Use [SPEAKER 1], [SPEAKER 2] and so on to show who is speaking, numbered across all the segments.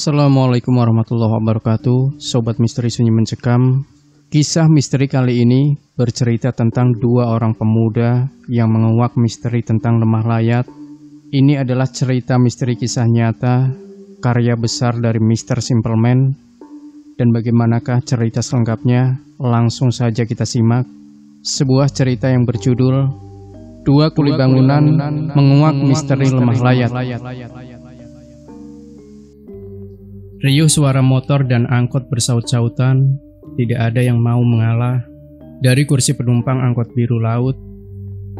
[SPEAKER 1] Assalamualaikum warahmatullahi wabarakatuh. Sobat Misteri Sunyi Mencekam. Kisah misteri kali ini bercerita tentang dua orang pemuda yang menguak misteri tentang lemah layat. Ini adalah cerita misteri kisah nyata, karya besar dari Mr. Simpleman. Dan bagaimanakah cerita selengkapnya? Langsung saja kita simak. Sebuah cerita yang berjudul Dua Kuli Bangunan Menguak Misteri Lemah Layat. Riuh suara motor dan angkot bersaut-sautan, tidak ada yang mau mengalah. Dari kursi penumpang angkot biru laut,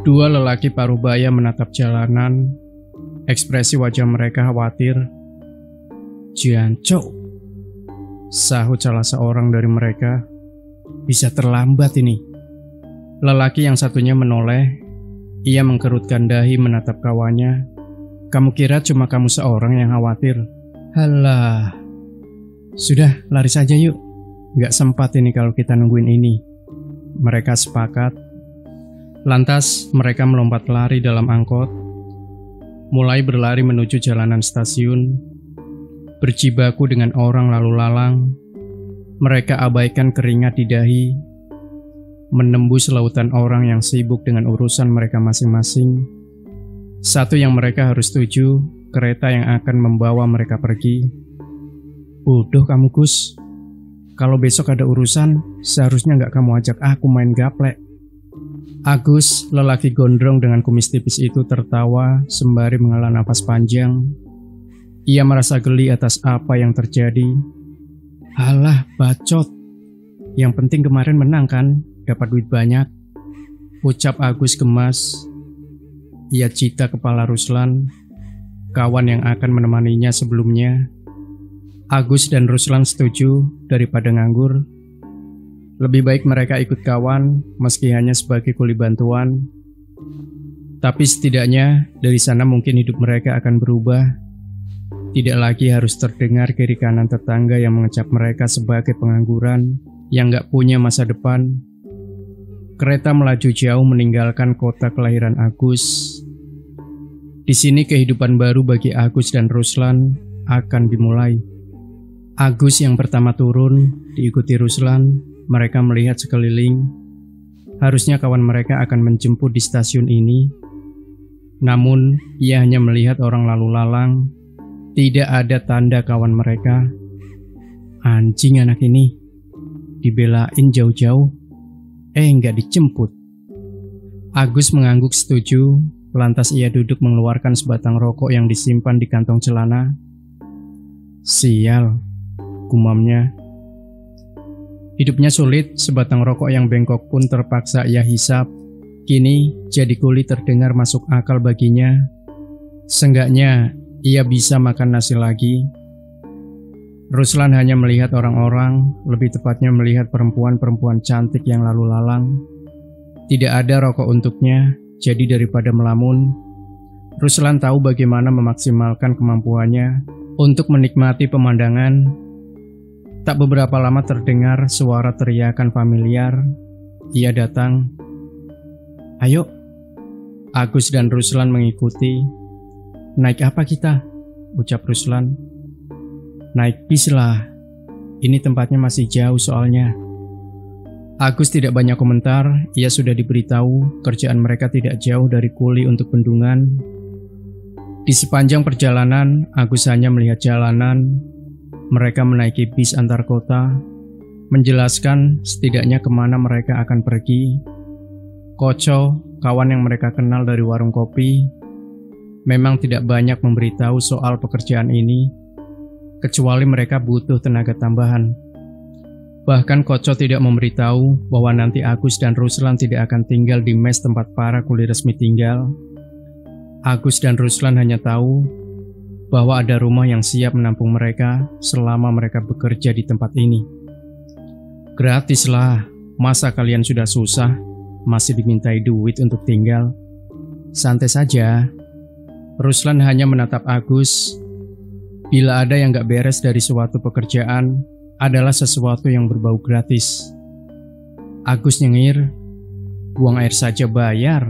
[SPEAKER 1] dua lelaki parubaya menatap jalanan. Ekspresi wajah mereka khawatir. "Jancok," sahut salah seorang dari mereka. "Bisa terlambat ini." Lelaki yang satunya menoleh. Ia mengkerutkan dahi menatap kawannya. "Kamu kira cuma kamu seorang yang khawatir? Halah. Sudah, lari saja yuk. Gak sempat ini kalau kita nungguin ini." Mereka sepakat. Lantas mereka melompat lari dalam angkot, mulai berlari menuju jalanan stasiun. Berjibaku dengan orang lalu lalang, mereka abaikan keringat di dahi, menembus lautan orang yang sibuk dengan urusan mereka masing-masing. Satu yang mereka harus tuju, kereta yang akan membawa mereka pergi. "Bodoh kamu, Gus. Kalau besok ada urusan, seharusnya nggak kamu ajak aku main gaplek." Agus, lelaki gondrong dengan kumis tipis itu tertawa sembari menghela nafas panjang. Ia merasa geli atas apa yang terjadi. "Halah, bacot. Yang penting kemarin menang kan, dapat duit banyak," ucap Agus gemas. Ia cita kepala Ruslan, kawan yang akan menemaninya sebelumnya. Agus dan Ruslan setuju daripada nganggur. Lebih baik mereka ikut kawan, meski hanya sebagai kuli bantuan. Tapi setidaknya dari sana mungkin hidup mereka akan berubah. Tidak lagi harus terdengar kiri kanan tetangga yang mengecap mereka sebagai pengangguran yang gak punya masa depan. Kereta melaju jauh meninggalkan kota kelahiran Agus. Di sini kehidupan baru bagi Agus dan Ruslan akan dimulai. Agus yang pertama turun, diikuti Ruslan. Mereka melihat sekeliling. Harusnya kawan mereka akan menjemput di stasiun ini. Namun, ia hanya melihat orang lalu lalang. Tidak ada tanda kawan mereka. Anjing anak ini. Dibelain jauh-jauh. Nggak dijemput. Agus mengangguk setuju. Lantas ia duduk mengeluarkan sebatang rokok yang disimpan di kantong celana. "Sial," gumamnya. Hidupnya sulit, sebatang rokok yang bengkok pun terpaksa ia hisap. Kini jadi kuli terdengar masuk akal baginya. Seenggaknya ia bisa makan nasi lagi. Ruslan hanya melihat orang-orang, lebih tepatnya melihat perempuan-perempuan cantik yang lalu lalang. Tidak ada rokok untuknya, jadi daripada melamun, Ruslan tahu bagaimana memaksimalkan kemampuannya untuk menikmati pemandangan. Tak beberapa lama terdengar suara teriakan familiar. Ia datang. "Ayo." Agus dan Ruslan mengikuti. "Naik apa kita?" ucap Ruslan. "Naik bis lah. Ini tempatnya masih jauh soalnya." Agus tidak banyak komentar. Ia sudah diberitahu kerjaan mereka tidak jauh dari kuli untuk bendungan. Di sepanjang perjalanan, Agus hanya melihat jalanan. Mereka menaiki bis antar kota, menjelaskan setidaknya kemana mereka akan pergi. Koco, kawan yang mereka kenal dari warung kopi, memang tidak banyak memberitahu soal pekerjaan ini, kecuali mereka butuh tenaga tambahan. Bahkan Koco tidak memberitahu bahwa nanti Agus dan Ruslan tidak akan tinggal di mes tempat para kuli resmi tinggal. Agus dan Ruslan hanya tahu bahwa ada rumah yang siap menampung mereka selama mereka bekerja di tempat ini. "Gratis lah, masa kalian sudah susah, masih dimintai duit untuk tinggal? Santai saja." Ruslan hanya menatap Agus. Bila ada yang gak beres dari suatu pekerjaan, adalah sesuatu yang berbau gratis. Agus nyengir, "Buang air saja bayar.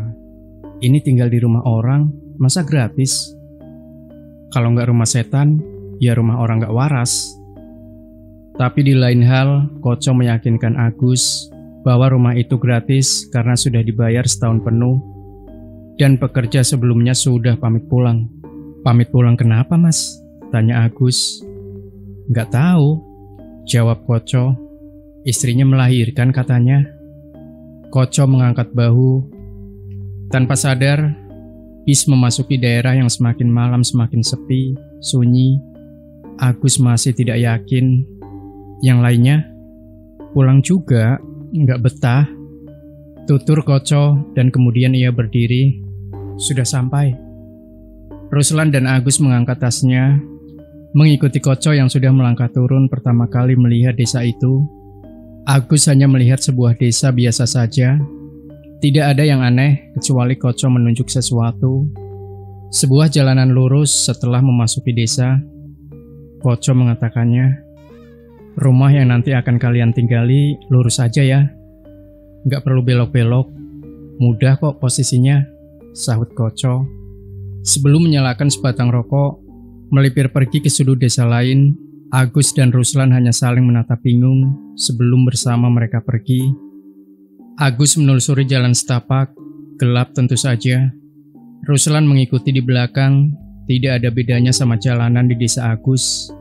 [SPEAKER 1] Ini tinggal di rumah orang, masa gratis? Kalau nggak rumah setan, ya rumah orang gak waras. Tapi di lain hal, Koco meyakinkan Agus bahwa rumah itu gratis karena sudah dibayar setahun penuh dan pekerja sebelumnya sudah pamit pulang. Pamit pulang kenapa, Mas? Tanya Agus. Gak tahu, jawab Koco. Istrinya melahirkan katanya. Koco mengangkat bahu. Tanpa sadar, bis memasuki daerah yang semakin malam semakin sepi, sunyi. Agus masih tidak yakin. Yang lainnya, pulang juga, nggak betah. Tutur Koco dan kemudian ia berdiri. Sudah sampai. Ruslan dan Agus mengangkat tasnya, mengikuti Koco yang sudah melangkah turun pertama kali melihat desa itu. Agus hanya melihat sebuah desa biasa saja. Tidak ada yang aneh kecuali Koco menunjuk sesuatu. Sebuah jalanan lurus setelah memasuki desa. Koco mengatakannya, rumah yang nanti akan kalian tinggali lurus saja ya. Nggak perlu belok-belok. Mudah kok posisinya, sahut Koco. Sebelum menyalakan sebatang rokok, melipir pergi ke sudut desa lain, Agus dan Ruslan hanya saling menatap bingung sebelum bersama mereka pergi. Agus menelusuri jalan setapak, gelap tentu saja. Ruslan mengikuti di belakang, tidak ada bedanya sama jalanan di desa Agus.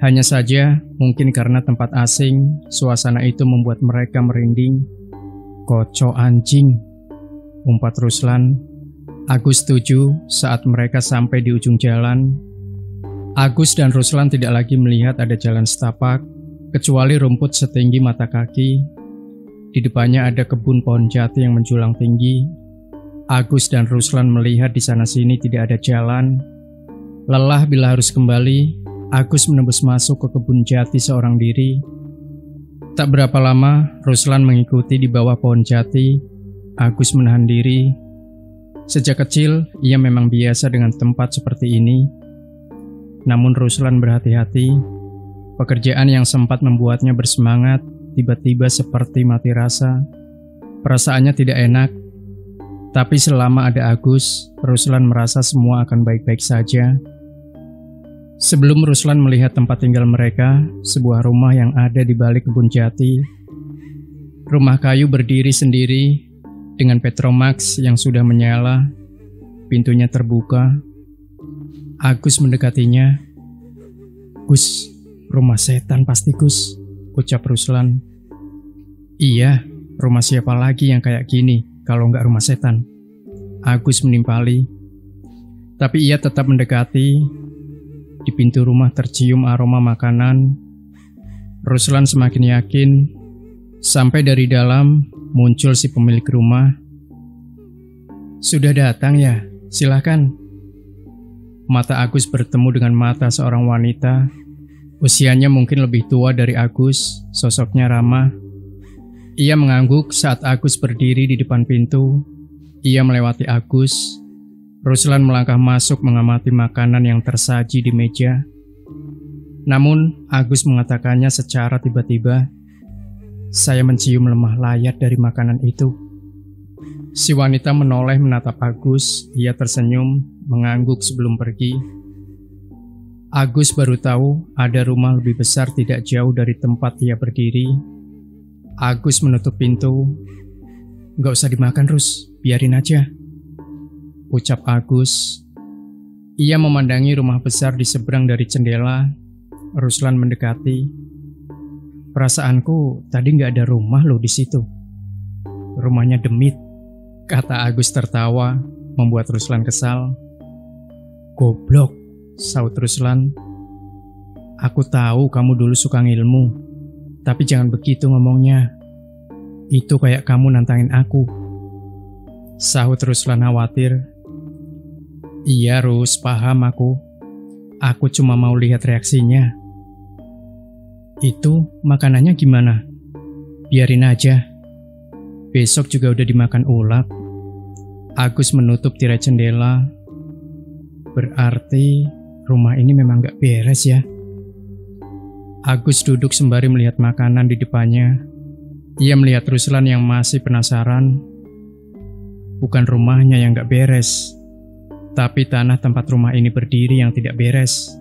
[SPEAKER 1] Hanya saja, mungkin karena tempat asing, suasana itu membuat mereka merinding. Koco anjing, umpat Ruslan. Agus setuju saat mereka sampai di ujung jalan. Agus dan Ruslan tidak lagi melihat ada jalan setapak, kecuali rumput setinggi mata kaki. Di depannya ada kebun pohon jati yang menjulang tinggi. Agus dan Ruslan melihat di sana-sini tidak ada jalan. Lelah bila harus kembali, Agus menembus masuk ke kebun jati seorang diri. Tak berapa lama, Ruslan mengikuti di bawah pohon jati. Agus menahan diri. Sejak kecil, ia memang biasa dengan tempat seperti ini. Namun Ruslan berhati-hati. Pekerjaan yang sempat membuatnya bersemangat, tiba-tiba seperti mati rasa. Perasaannya tidak enak. Tapi selama ada Agus, Ruslan merasa semua akan baik-baik saja. Sebelum Ruslan melihat tempat tinggal mereka, sebuah rumah yang ada di balik kebun jati. Rumah kayu berdiri sendiri, dengan Petromax yang sudah menyala. Pintunya terbuka. Agus mendekatinya. Gus, rumah setan pasti Gus, ucap Ruslan. Iya, rumah siapa lagi yang kayak gini kalau nggak rumah setan? Agus menimpali. Tapi ia tetap mendekati. Di pintu rumah tercium aroma makanan. Ruslan semakin yakin. Sampai dari dalam muncul si pemilik rumah. Sudah datang ya? Silakan. Mata Agus bertemu dengan mata seorang wanita. Usianya mungkin lebih tua dari Agus, sosoknya ramah. Ia mengangguk saat Agus berdiri di depan pintu. Ia melewati Agus. Ruslan melangkah masuk mengamati makanan yang tersaji di meja. Namun, Agus mengatakannya secara tiba-tiba. Saya mencium lemah layat dari makanan itu. Si wanita menoleh menatap Agus. Ia tersenyum, mengangguk sebelum pergi. Agus baru tahu ada rumah lebih besar tidak jauh dari tempat ia berdiri. Agus menutup pintu. Gak usah dimakan, Rus. Biarin aja, ucap Agus. Ia memandangi rumah besar di seberang dari jendela. Ruslan mendekati. Perasaanku tadi nggak ada rumah loh di situ. Rumahnya demit, kata Agus tertawa, membuat Ruslan kesal. Goblok, saut Ruslan. Aku tahu kamu dulu suka ngilmu, tapi jangan begitu ngomongnya. Itu kayak kamu nantangin aku, sahut Ruslan khawatir. Iya Rus, paham aku. Aku cuma mau lihat reaksinya. Itu makanannya gimana? Biarin aja. Besok juga udah dimakan ulat. Agus menutup tirai jendela. Berarti rumah ini memang gak beres ya. Agus duduk sembari melihat makanan di depannya. Ia melihat Ruslan yang masih penasaran. Bukan rumahnya yang gak beres, tapi tanah tempat rumah ini berdiri yang tidak beres.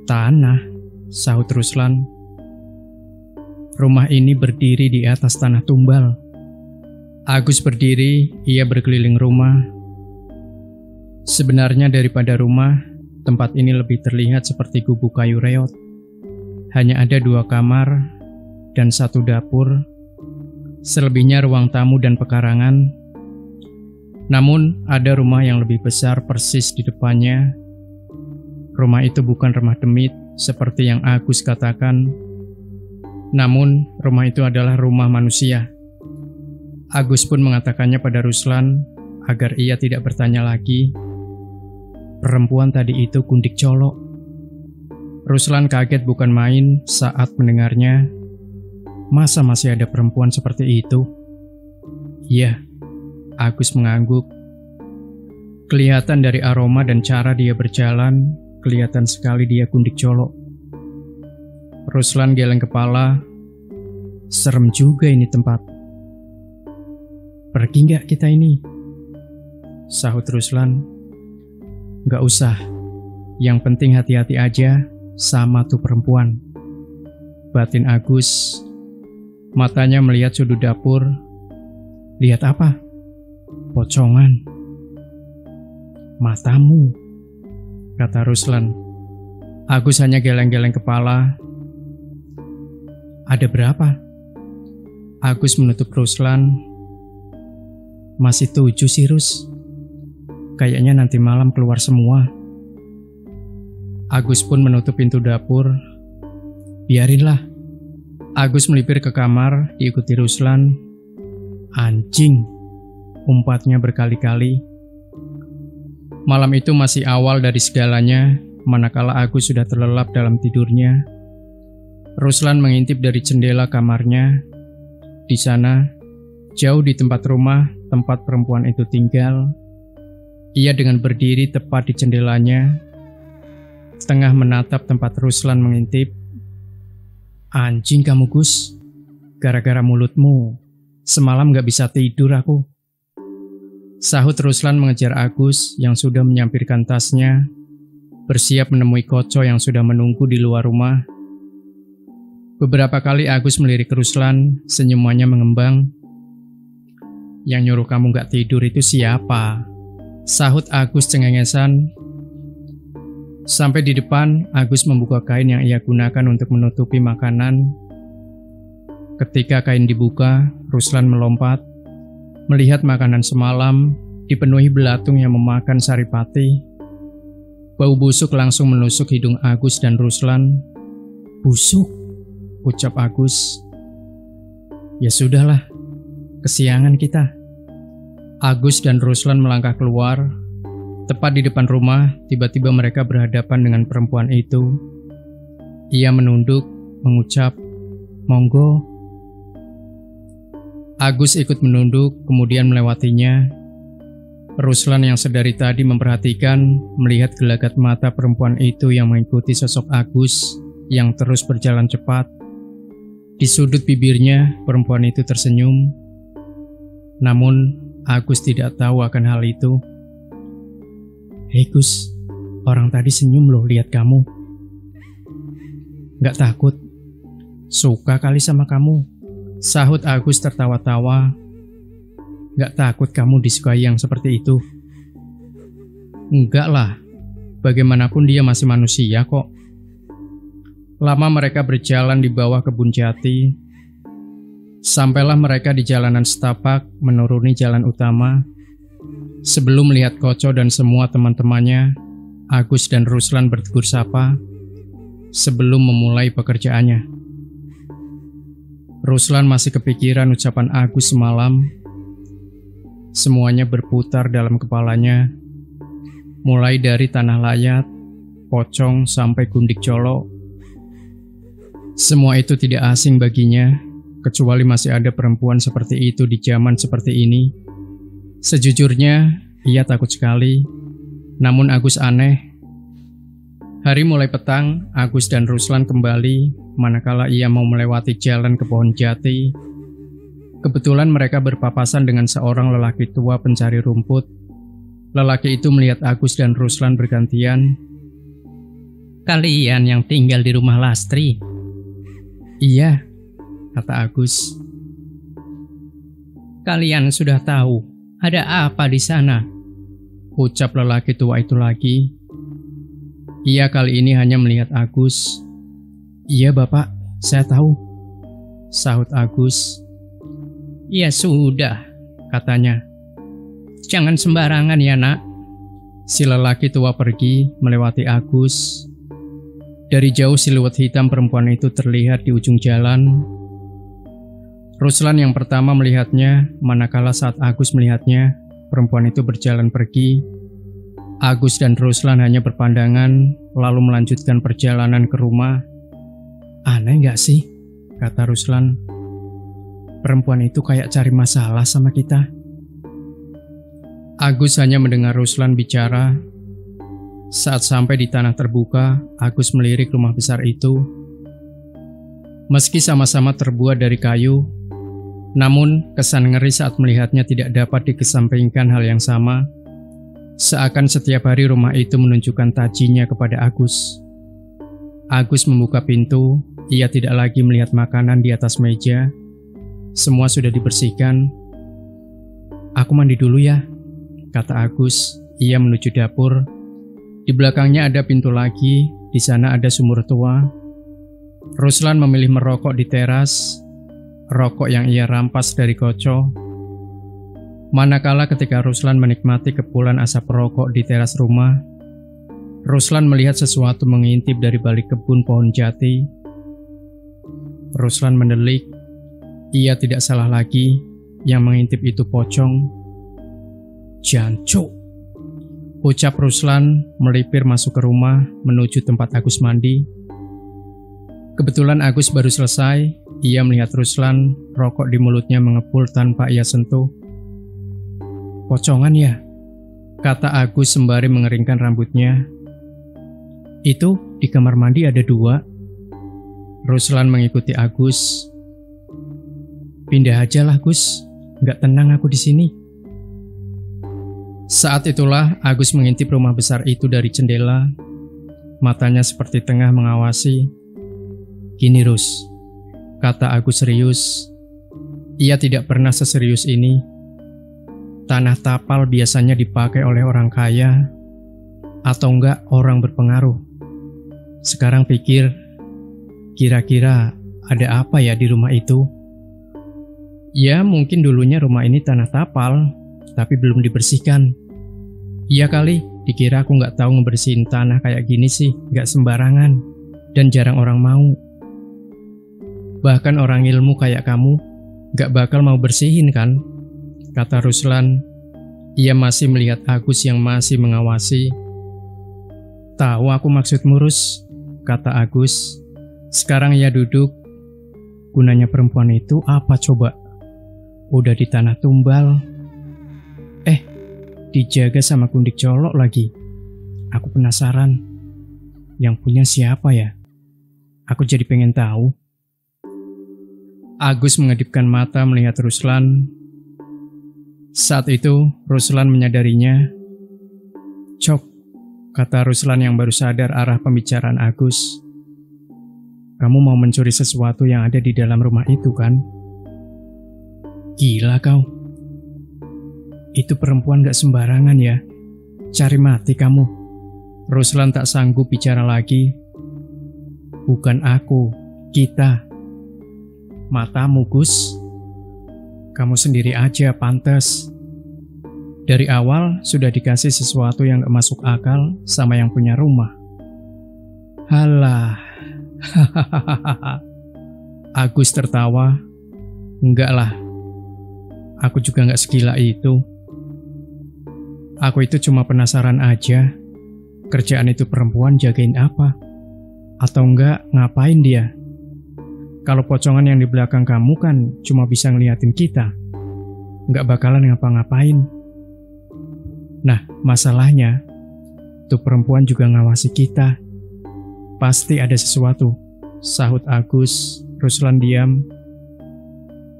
[SPEAKER 1] Tanah, sahut Ruslan. Rumah ini berdiri di atas tanah tumbal. Agus berdiri, ia berkeliling rumah. Sebenarnya daripada rumah, tempat ini lebih terlihat seperti gubuk kayu reot. Hanya ada 2 kamar dan 1 dapur. Selebihnya ruang tamu dan pekarangan. Namun ada rumah yang lebih besar persis di depannya. Rumah itu bukan rumah demit seperti yang Agus katakan. Namun rumah itu adalah rumah manusia. Agus pun mengatakannya pada Ruslan agar ia tidak bertanya lagi. Perempuan tadi itu Kundik Colo. Ruslan kaget bukan main saat mendengarnya. Masa masih ada perempuan seperti itu? Iya, Agus mengangguk. Kelihatan dari aroma dan cara dia berjalan, kelihatan sekali dia Kundik Colo. Ruslan geleng kepala. Serem juga ini tempat. Pergi nggak kita ini? Sahut Ruslan. Nggak usah. Yang penting hati-hati aja sama tuh perempuan. Batin Agus. Matanya melihat sudut dapur. Lihat apa? Pocongan. Matamu, kata Ruslan. Agus hanya geleng-geleng kepala. Ada berapa? Agus menutup Ruslan. Masih 7 sih, Rus. Kayaknya nanti malam keluar semua. Agus pun menutup pintu dapur. Biarinlah. Agus melipir ke kamar, diikuti Ruslan. Anjing, umpatnya berkali-kali. Malam itu masih awal dari segalanya, manakala Agus sudah terlelap dalam tidurnya. Ruslan mengintip dari jendela kamarnya. Di sana, jauh di tempat rumah tempat perempuan itu tinggal, ia dengan berdiri tepat di jendelanya, tengah menatap tempat Ruslan mengintip. Anjing kamu, Gus. Gara-gara mulutmu, semalam gak bisa tidur aku. Sahut Ruslan mengejar Agus yang sudah menyampirkan tasnya, bersiap menemui Koco yang sudah menunggu di luar rumah. Beberapa kali Agus melirik Ruslan, senyumannya mengembang. Yang nyuruh kamu gak tidur itu siapa? Sahut Agus cengengesan. Sampai di depan, Agus membuka kain yang ia gunakan untuk menutupi makanan. Ketika kain dibuka, Ruslan melompat. Melihat makanan semalam, dipenuhi belatung yang memakan saripati. Bau busuk langsung menusuk hidung Agus dan Ruslan. Busuk, ucap Agus. Ya sudahlah, kesiangan kita. Agus dan Ruslan melangkah keluar. Tepat di depan rumah, tiba-tiba mereka berhadapan dengan perempuan itu. Ia menunduk, mengucap, "Monggo." Agus ikut menunduk, kemudian melewatinya. Ruslan yang sedari tadi memperhatikan, melihat gelagat mata perempuan itu yang mengikuti sosok Agus yang terus berjalan cepat. Di sudut bibirnya, perempuan itu tersenyum. Namun, Agus tidak tahu akan hal itu. Hei Gus, orang tadi senyum loh lihat kamu. Gak takut? Suka kali sama kamu. Sahut Agus tertawa-tawa. Gak takut kamu disukai yang seperti itu? Enggak lah, bagaimanapun dia masih manusia kok. Lama mereka berjalan di bawah kebun jati. Sampailah mereka di jalanan setapak menuruni jalan utama. Sebelum melihat Koco dan semua teman-temannya, Agus dan Ruslan bertegur sapa sebelum memulai pekerjaannya. Ruslan masih kepikiran ucapan Agus semalam. Semuanya berputar dalam kepalanya, mulai dari tanah layat, pocong sampai Kundik Colo. Semua itu tidak asing baginya, kecuali masih ada perempuan seperti itu di zaman seperti ini. Sejujurnya, ia takut sekali. Namun Agus aneh. Hari mulai petang, Agus dan Ruslan kembali, manakala ia mau melewati jalan ke pohon jati. Kebetulan mereka berpapasan dengan seorang lelaki tua pencari rumput. Lelaki itu melihat Agus dan Ruslan bergantian. Kalian yang tinggal di rumah Lastri? Iya, kata Agus. Kalian sudah tahu ada apa di sana? Ucap lelaki tua itu lagi. Ia kali ini hanya melihat Agus. Iya Bapak, saya tahu, sahut Agus. Ya sudah, katanya. Jangan sembarangan ya nak. Si lelaki tua pergi melewati Agus. Dari jauh siluet hitam perempuan itu terlihat di ujung jalan. Ruslan yang pertama melihatnya, manakala saat Agus melihatnya, perempuan itu berjalan pergi. Agus dan Ruslan hanya berpandangan, lalu melanjutkan perjalanan ke rumah. Aneh gak sih? Kata Ruslan. Perempuan itu kayak cari masalah sama kita. Agus hanya mendengar Ruslan bicara. Saat sampai di tanah terbuka, Agus melirik rumah besar itu. Meski sama-sama terbuat dari kayu, namun kesan ngeri saat melihatnya tidak dapat dikesampingkan hal yang sama. Seakan setiap hari rumah itu menunjukkan tajinya kepada Agus. Agus membuka pintu, ia tidak lagi melihat makanan di atas meja. Semua sudah dibersihkan. Aku mandi dulu ya, kata Agus. Ia menuju dapur. Di belakangnya ada pintu lagi, di sana ada sumur tua. Ruslan memilih merokok di teras, rokok yang ia rampas dari Koco. Manakala ketika Ruslan menikmati kepulan asap rokok di teras rumah, Ruslan melihat sesuatu mengintip dari balik kebun pohon jati. Ruslan mendelik, ia tidak salah lagi, yang mengintip itu pocong. Jancuk, ucap Ruslan melipir masuk ke rumah menuju tempat Agus mandi. Kebetulan Agus baru selesai, ia melihat Ruslan, rokok di mulutnya mengepul tanpa ia sentuh. Pocongan ya, kata Agus sembari mengeringkan rambutnya. Itu di kamar mandi ada 2. Ruslan mengikuti Agus. Pindah aja lah Gus, nggak tenang aku di sini. Saat itulah Agus mengintip rumah besar itu dari jendela. Matanya seperti tengah mengawasi. Gini Rus, kata Agus serius. Ia tidak pernah seserius ini. Tanah tapal biasanya dipakai oleh orang kaya atau enggak orang berpengaruh. Sekarang pikir, kira-kira ada apa ya di rumah itu? Ya mungkin dulunya rumah ini tanah tapal, tapi belum dibersihkan. Iya kali, dikira aku nggak tahu ngebersihin tanah kayak gini sih, nggak sembarangan, dan jarang orang mau. Bahkan orang ilmu kayak kamu, nggak bakal mau bersihin kan? Kata Ruslan. Ia masih melihat Agus yang masih mengawasi. Tahu aku maksudmu Rus, kata Agus. Sekarang ia duduk. Gunanya perempuan itu apa coba? Udah di tanah tumbal. Dijaga sama kundik colok lagi. Aku penasaran. Yang punya siapa ya? Aku jadi pengen tahu. Agus mengedipkan mata melihat Ruslan. Saat itu Ruslan menyadarinya. Cok, kata Ruslan yang baru sadar arah pembicaraan Agus. Kamu mau mencuri sesuatu yang ada di dalam rumah itu kan? Gila kau. Itu perempuan gak sembarangan ya. Cari mati kamu. Ruslan tak sanggup bicara lagi. Bukan aku, kita. Matamu Gus. Kamu sendiri aja pantes. Dari awal sudah dikasih sesuatu yang gak masuk akal sama yang punya rumah. Halah. Agus tertawa. Enggak lah. Aku juga gak segila itu. Aku itu cuma penasaran aja. Kerjaan itu perempuan jagain apa? Atau enggak ngapain dia? Kalau pocongan yang di belakang kamu kan cuma bisa ngeliatin kita. Nggak bakalan ngapa-ngapain. Nah, masalahnya, tuh perempuan juga ngawasi kita. Pasti ada sesuatu, sahut Agus. Ruslan diam.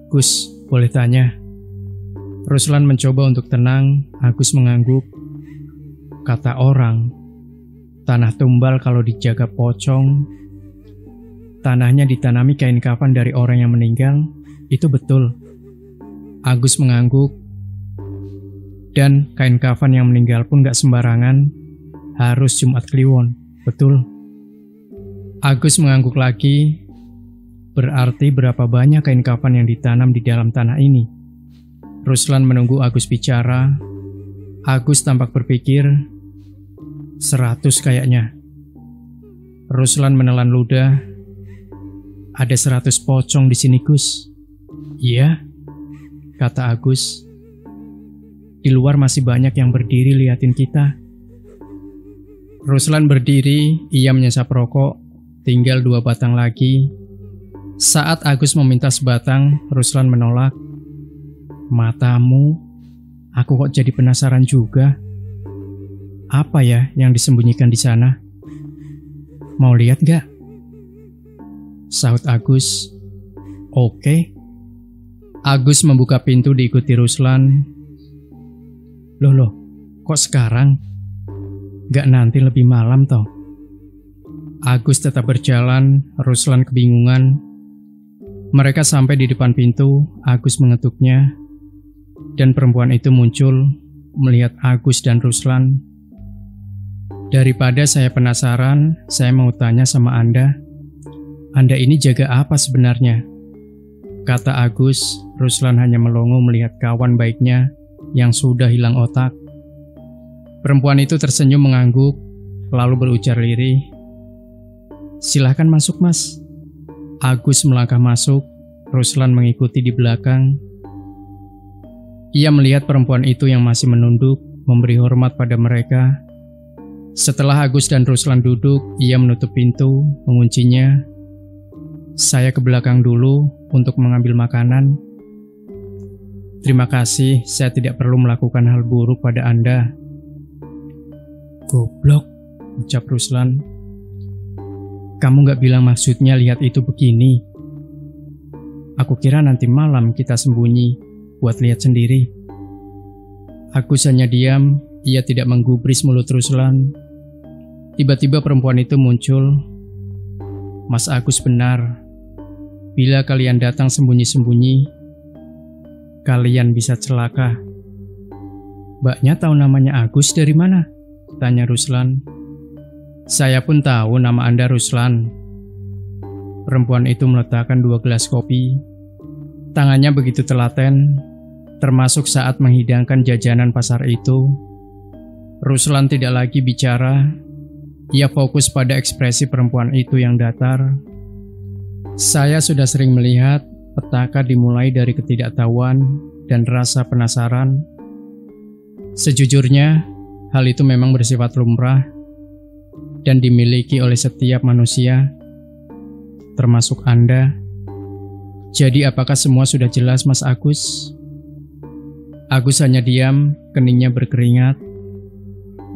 [SPEAKER 1] Gus, boleh tanya? Ruslan mencoba untuk tenang, Agus mengangguk. Kata orang, Tanah tumbal kalau dijaga pocong. Tanahnya ditanami kain kafan dari orang yang meninggal. Itu betul. Agus mengangguk. Dan kain kafan yang meninggal pun gak sembarangan. Harus Jumat Kliwon. Betul. Agus mengangguk lagi. Berarti berapa banyak kain kafan yang ditanam di dalam tanah ini? Ruslan menunggu Agus bicara. Agus tampak berpikir, 100 kayaknya. Ruslan menelan ludah. Ada 100 pocong di sini, Gus. Iya, kata Agus. Di luar masih banyak yang berdiri liatin kita. Ruslan berdiri, ia menyesap rokok. Tinggal 2 batang lagi. Saat Agus meminta sebatang, Ruslan menolak. Matamu, aku kok jadi penasaran juga. Apa ya yang disembunyikan di sana? Mau lihat gak? Sahut Agus. Oke. Agus membuka pintu diikuti Ruslan. Loh, kok sekarang? Gak nanti lebih malam toh? Agus tetap berjalan, Ruslan kebingungan. Mereka sampai di depan pintu, Agus mengetuknya. Dan perempuan itu muncul, melihat Agus dan Ruslan. Daripada saya penasaran, saya mau tanya sama Anda. Anda ini jaga apa sebenarnya? Kata Agus, Ruslan hanya melongo melihat kawan baiknya yang sudah hilang otak. Perempuan itu tersenyum mengangguk, lalu berujar lirih. Silahkan masuk, Mas. Agus melangkah masuk, Ruslan mengikuti di belakang. Ia melihat perempuan itu yang masih menunduk, memberi hormat pada mereka. Setelah Agus dan Ruslan duduk, ia menutup pintu, menguncinya. Saya ke belakang dulu untuk mengambil makanan. Terima kasih, saya tidak perlu melakukan hal buruk pada Anda. Goblok, ucap Ruslan. Kamu gak bilang maksudnya lihat itu begini. Aku kira nanti malam kita sembunyi, buat lihat sendiri. Agus hanya diam, ia tidak menggubris mulut Ruslan. Tiba-tiba perempuan itu muncul. Mas Agus benar. Bila kalian datang sembunyi-sembunyi, kalian bisa celaka. Mbaknya tahu namanya Agus dari mana? Tanya Ruslan. Saya pun tahu nama Anda Ruslan. Perempuan itu meletakkan 2 gelas kopi. Tangannya begitu telaten, termasuk saat menghidangkan jajanan pasar itu. Ruslan tidak lagi bicara. Ia fokus pada ekspresi perempuan itu yang datar. Saya sudah sering melihat petaka dimulai dari ketidaktahuan dan rasa penasaran. Sejujurnya, hal itu memang bersifat lumrah dan dimiliki oleh setiap manusia, termasuk Anda. Jadi apakah semua sudah jelas, Mas Agus? Agus hanya diam, keningnya berkeringat.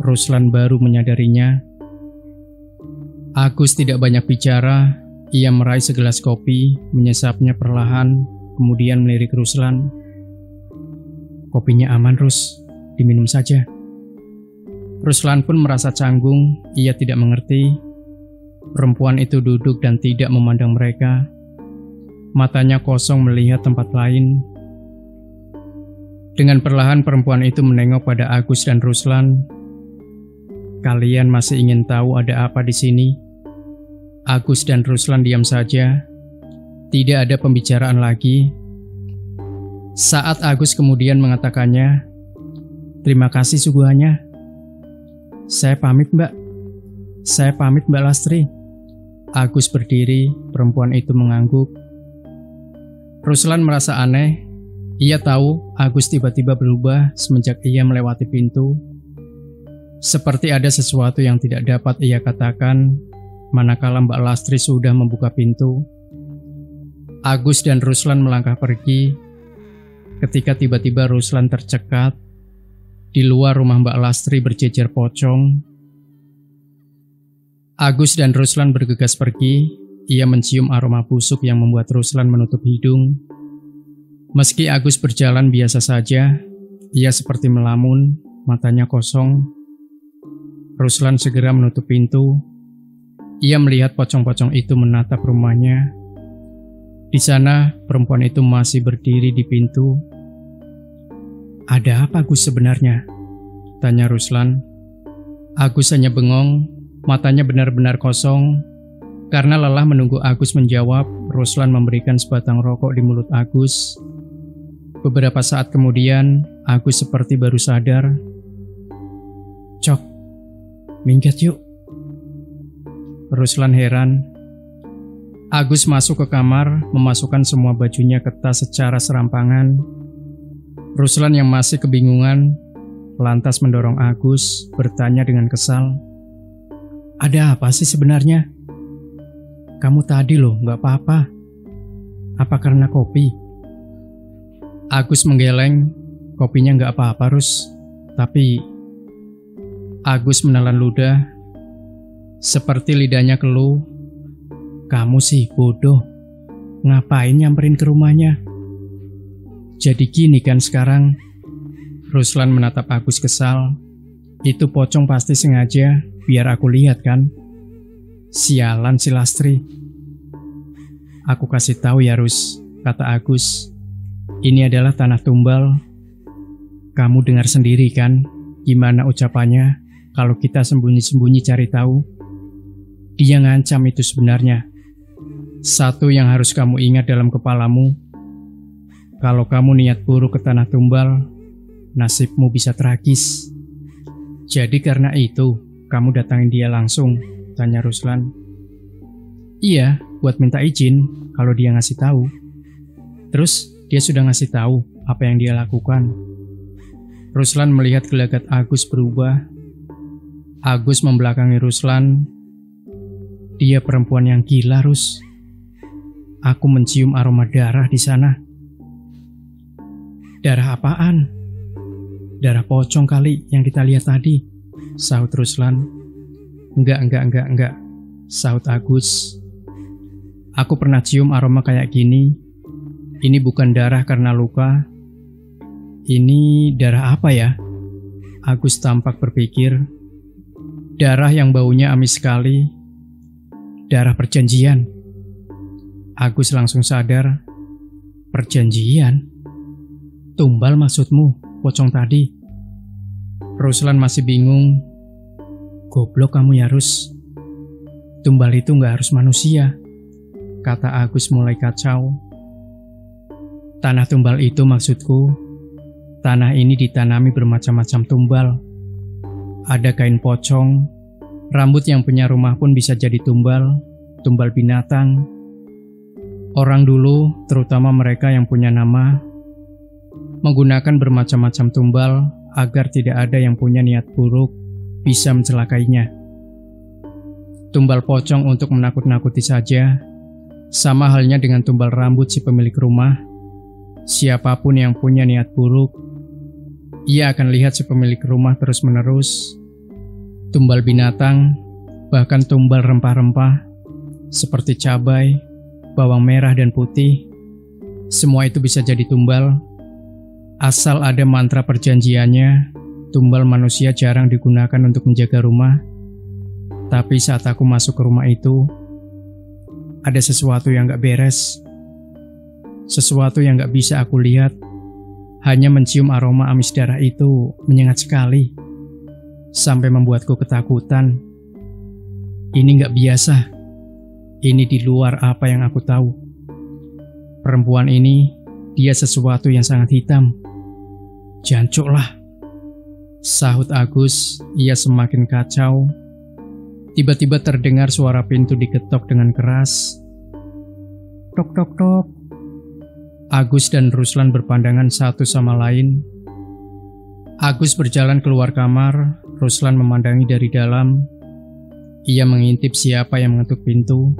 [SPEAKER 1] Ruslan baru menyadarinya. Agus tidak banyak bicara, ia meraih segelas kopi, menyesapnya perlahan, kemudian melirik Ruslan. Kopinya aman, Rus, diminum saja. Ruslan pun merasa canggung, ia tidak mengerti. Perempuan itu duduk dan tidak memandang mereka. Matanya kosong melihat tempat lain. Dengan perlahan perempuan itu menengok pada Agus dan Ruslan. Kalian masih ingin tahu ada apa di sini? Agus dan Ruslan diam saja. Tidak ada pembicaraan lagi. Saat Agus kemudian mengatakannya, terima kasih suguhannya. Saya pamit, Mbak. Saya pamit, Mbak Lastri. Agus berdiri, perempuan itu mengangguk. Ruslan merasa aneh. Ia tahu Agus tiba-tiba berubah semenjak ia melewati pintu. Seperti ada sesuatu yang tidak dapat ia katakan, manakala Mbak Lastri sudah membuka pintu. Agus dan Ruslan melangkah pergi. Ketika tiba-tiba Ruslan tercekat. Di luar rumah Mbak Lastri berjejer pocong. Agus dan Ruslan bergegas pergi. Ia mencium aroma busuk yang membuat Ruslan menutup hidung. Meski Agus berjalan biasa saja, ia seperti melamun, matanya kosong. Ruslan segera menutup pintu. Ia melihat pocong-pocong itu menatap rumahnya. Di sana, perempuan itu masih berdiri di pintu. "Ada apa Agus sebenarnya?" tanya Ruslan. Agus hanya bengong, matanya benar-benar kosong. Karena lelah menunggu Agus menjawab, Ruslan memberikan sebatang rokok di mulut Agus. Beberapa saat kemudian, Agus seperti baru sadar. "Cok, minggat yuk." Ruslan heran. Agus masuk ke kamar, memasukkan semua bajunya ke tas secara serampangan. Ruslan yang masih kebingungan, lantas mendorong Agus, bertanya dengan kesal. "Ada apa sih sebenarnya? Kamu tadi loh nggak apa-apa. Apa karena kopi?" Agus menggeleng. "Kopinya nggak apa-apa, Rus. Tapi..." Agus menelan ludah. Seperti lidahnya keluh. "Kamu sih bodoh. Ngapain nyamperin ke rumahnya? Jadi gini kan sekarang?" Ruslan menatap Agus kesal. "Itu pocong pasti sengaja biar aku lihat kan? Sialan si Lastri." "Aku kasih tahu ya Rus," kata Agus. "Ini adalah tanah tumbal. Kamu dengar sendiri kan gimana ucapannya kalau kita sembunyi-sembunyi cari tahu. Dia ngancam itu sebenarnya. Satu yang harus kamu ingat dalam kepalamu, kalau kamu niat buruk ke tanah tumbal, nasibmu bisa tragis. Jadi karena itu, kamu datangin dia langsung?" tanya Ruslan. "Iya, buat minta izin kalau dia ngasih tahu." "Terus dia sudah ngasih tahu apa yang dia lakukan?" Ruslan melihat gelagat Agus berubah. Agus membelakangi Ruslan. "Dia perempuan yang gila, Rus. Aku mencium aroma darah di sana." "Darah apaan?" "Darah pocong kali yang kita lihat tadi," sahut Ruslan. Enggak, sahut Agus. "Aku pernah cium aroma kayak gini. Ini bukan darah karena luka. Ini darah apa ya?" Agus tampak berpikir. "Darah yang baunya amis sekali. Darah perjanjian." Agus langsung sadar. "Perjanjian? Tumbal maksudmu, pocong tadi?" Ruslan masih bingung. "Goblok kamu ya Rus. Tumbal itu nggak harus manusia," kata Agus mulai kacau. "Tanah tumbal itu maksudku. Tanah ini ditanami bermacam-macam tumbal. Ada kain pocong, rambut yang punya rumah pun bisa jadi tumbal, tumbal binatang. Orang dulu, terutama mereka yang punya nama, menggunakan bermacam-macam tumbal agar tidak ada yang punya niat buruk bisa mencelakainya. Tumbal pocong untuk menakut-nakuti saja, sama halnya dengan tumbal rambut si pemilik rumah. Siapapun yang punya niat buruk, ia akan lihat si pemilik rumah terus-menerus. Tumbal binatang, bahkan tumbal rempah-rempah, seperti cabai, bawang merah dan putih, semua itu bisa jadi tumbal. Asal ada mantra perjanjiannya, tumbal manusia jarang digunakan untuk menjaga rumah. Tapi saat aku masuk ke rumah itu, ada sesuatu yang gak beres. Sesuatu yang gak bisa aku lihat. Hanya mencium aroma amis darah itu menyengat sekali, sampai membuatku ketakutan. Ini gak biasa. Ini di luar apa yang aku tahu. Perempuan ini, dia sesuatu yang sangat hitam. Jancuk lah, sahut Agus. Ia semakin kacau. Tiba-tiba terdengar suara pintu diketok dengan keras. Tok tok tok. Agus dan Ruslan berpandangan satu sama lain. Agus berjalan keluar kamar, Ruslan memandangi dari dalam. Ia mengintip siapa yang mengetuk pintu.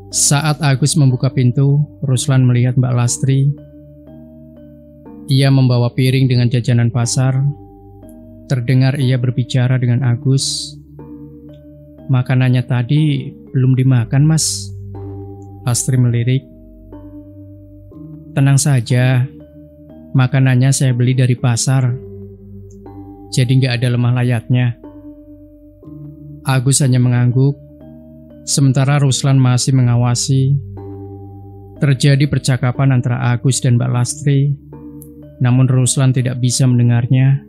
[SPEAKER 1] Saat Agus membuka pintu, Ruslan melihat Mbak Lastri. Ia membawa piring dengan jajanan pasar. Terdengar ia berbicara dengan Agus. Makanannya tadi belum dimakan, Mas. Lastri melirik. Tenang saja, makanannya saya beli dari pasar. Jadi nggak ada lemah layaknya. Agus hanya mengangguk, sementara Ruslan masih mengawasi. Terjadi percakapan antara Agus dan Mbak Lastri, namun Ruslan tidak bisa mendengarnya.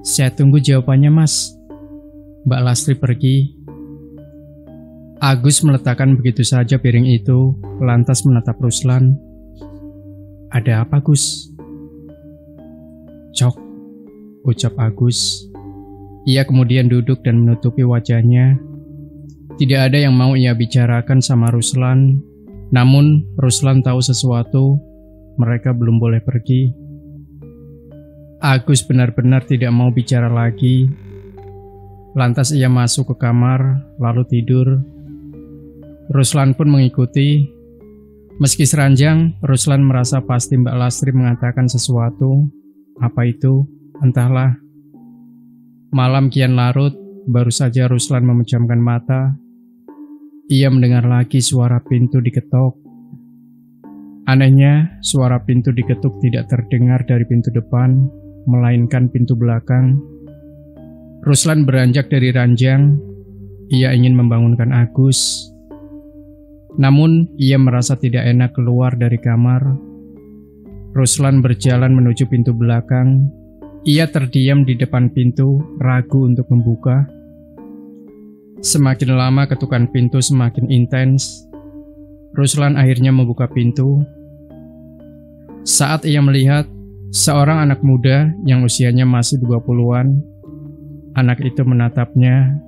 [SPEAKER 1] "Saya tunggu jawabannya, Mas." Mbak Lastri pergi. Agus meletakkan begitu saja piring itu, lantas menatap Ruslan. "Ada apa, Gus?" "Cok," ucap Agus. Ia kemudian duduk dan menutupi wajahnya. Tidak ada yang mau ia bicarakan sama Ruslan, namun Ruslan tahu sesuatu, mereka belum boleh pergi. Agus benar-benar tidak mau bicara lagi. Lantas ia masuk ke kamar, lalu tidur. Ruslan pun mengikuti. Meski seranjang, Ruslan merasa pasti Mbak Lastri mengatakan sesuatu. Apa itu? Entahlah. Malam kian larut, baru saja Ruslan memejamkan mata. Ia mendengar lagi suara pintu diketok. Anehnya, suara pintu diketuk tidak terdengar dari pintu depan, melainkan pintu belakang. Ruslan beranjak dari ranjang. Ia ingin membangunkan Agus. Namun, ia merasa tidak enak keluar dari kamar. Ruslan berjalan menuju pintu belakang. Ia terdiam di depan pintu, ragu untuk membuka. Semakin lama ketukan pintu semakin intens. Ruslan akhirnya membuka pintu. Saat ia melihat seorang anak muda yang usianya masih 20-an, anak itu menatapnya,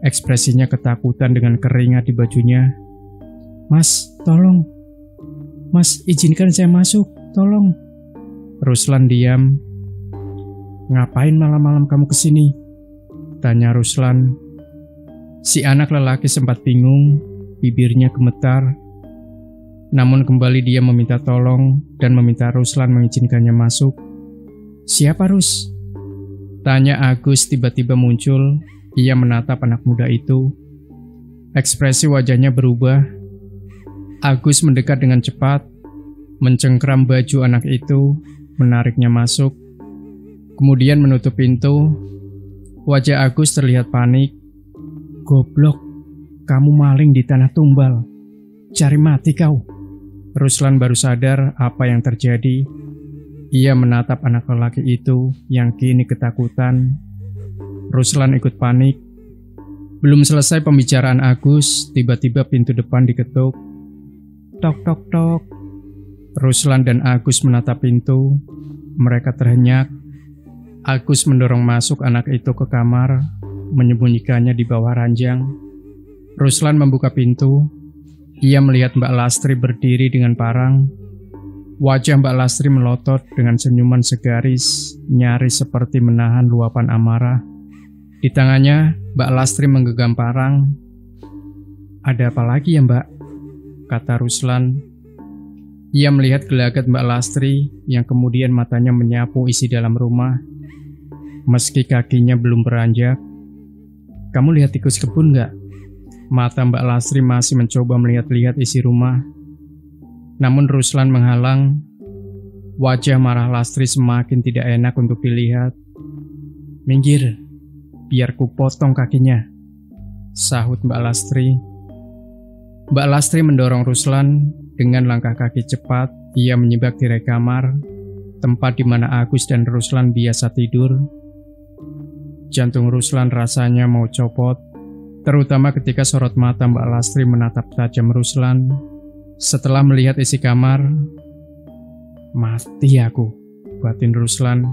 [SPEAKER 1] ekspresinya ketakutan dengan keringat di bajunya. "Mas, tolong. Mas, izinkan saya masuk, tolong." Ruslan diam. "Ngapain malam-malam kamu kesini?" tanya Ruslan. Si anak lelaki sempat bingung, bibirnya gemetar. Namun kembali dia meminta tolong dan meminta Ruslan mengizinkannya masuk. "Siapa, Rus?" tanya Agus tiba-tiba muncul. Ia menatap anak muda itu. Ekspresi wajahnya berubah. Agus mendekat dengan cepat, mencengkram baju anak itu, menariknya masuk, kemudian menutup pintu. Wajah Agus terlihat panik. "Goblok, kamu maling di tanah tumbal. Cari mati kau." Ruslan baru sadar apa yang terjadi. Ia menatap anak lelaki itu yang kini ketakutan. Ruslan ikut panik. Belum selesai pembicaraan Agus, tiba-tiba pintu depan diketuk. Tok tok tok. Ruslan dan Agus menatap pintu. Mereka terhenyak. Agus mendorong masuk anak itu ke kamar, menyembunyikannya di bawah ranjang. Ruslan membuka pintu. Ia melihat Mbak Lastri berdiri dengan parang. Wajah Mbak Lastri melotot dengan senyuman segaris, nyaris seperti menahan luapan amarah. Di tangannya, Mbak Lastri menggenggam parang. "Ada apa lagi ya, Mbak?" kata Ruslan. Ia melihat gelagat Mbak Lastri yang kemudian matanya menyapu isi dalam rumah. Meski kakinya belum beranjak. "Kamu lihat tikus kebun nggak?" Mata Mbak Lastri masih mencoba melihat-lihat isi rumah. Namun Ruslan menghalang. Wajah marah Lastri semakin tidak enak untuk dilihat. "Minggir, biar ku potong kakinya," sahut Mbak Lastri. Mbak Lastri mendorong Ruslan. Dengan langkah kaki cepat, ia menyibak tirai kamar, tempat di mana Agus dan Ruslan biasa tidur. Jantung Ruslan rasanya mau copot, terutama ketika sorot mata Mbak Lastri menatap tajam Ruslan. Setelah melihat isi kamar, "Mati aku," batin Ruslan.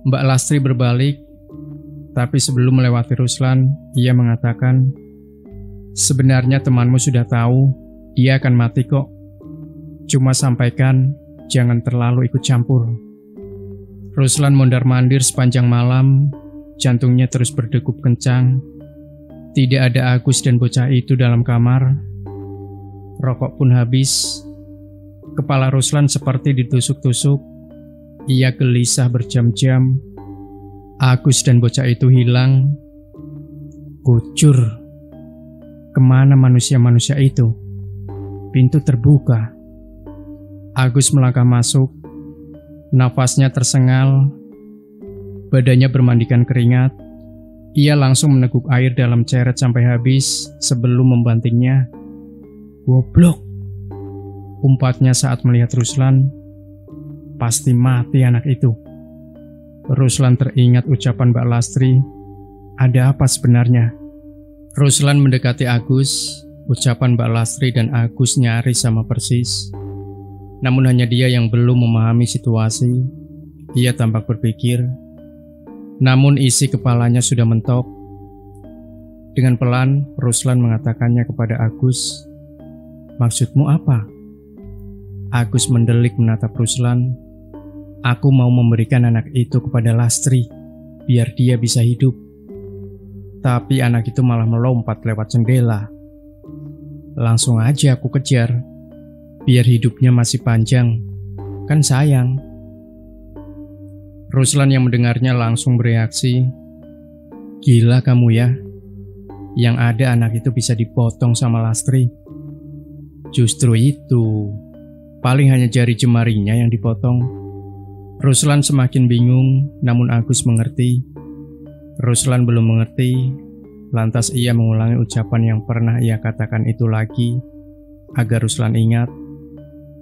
[SPEAKER 1] Mbak Lastri berbalik, tapi sebelum melewati Ruslan, ia mengatakan, "Sebenarnya temanmu sudah tahu, dia akan mati kok. Cuma sampaikan, jangan terlalu ikut campur." Ruslan mondar-mandir sepanjang malam, jantungnya terus berdegup kencang. Tidak ada Agus dan bocah itu dalam kamar. Rokok pun habis. Kepala Ruslan seperti ditusuk-tusuk. Ia gelisah berjam-jam. Agus dan bocah itu hilang. Kucur. Kemana manusia-manusia itu? Pintu terbuka. Agus melangkah masuk. Nafasnya tersengal. Badannya bermandikan keringat. Ia langsung meneguk air dalam ceret sampai habis sebelum membantingnya. "Goblok!" umpatnya saat melihat Ruslan. "Pasti mati anak itu." Ruslan teringat ucapan Mbak Lastri. Ada apa sebenarnya? Ruslan mendekati Agus. Ucapan Mbak Lastri dan Agus nyaris sama persis. Namun hanya dia yang belum memahami situasi. Ia tampak berpikir. Namun isi kepalanya sudah mentok. Dengan pelan, Ruslan mengatakannya kepada Agus. "Maksudmu apa?" Agus mendelik menatap Ruslan. "Aku mau memberikan anak itu kepada Lastri, biar dia bisa hidup. Tapi anak itu malah melompat lewat jendela. Langsung aja aku kejar, biar hidupnya masih panjang, kan sayang." Ruslan yang mendengarnya langsung bereaksi. "Gila kamu ya, yang ada anak itu bisa dipotong sama Lastri." "Justru itu, paling hanya jari jemarinya yang dipotong." Ruslan semakin bingung, namun Agus mengerti. Ruslan belum mengerti, lantas ia mengulangi ucapan yang pernah ia katakan itu lagi, agar Ruslan ingat,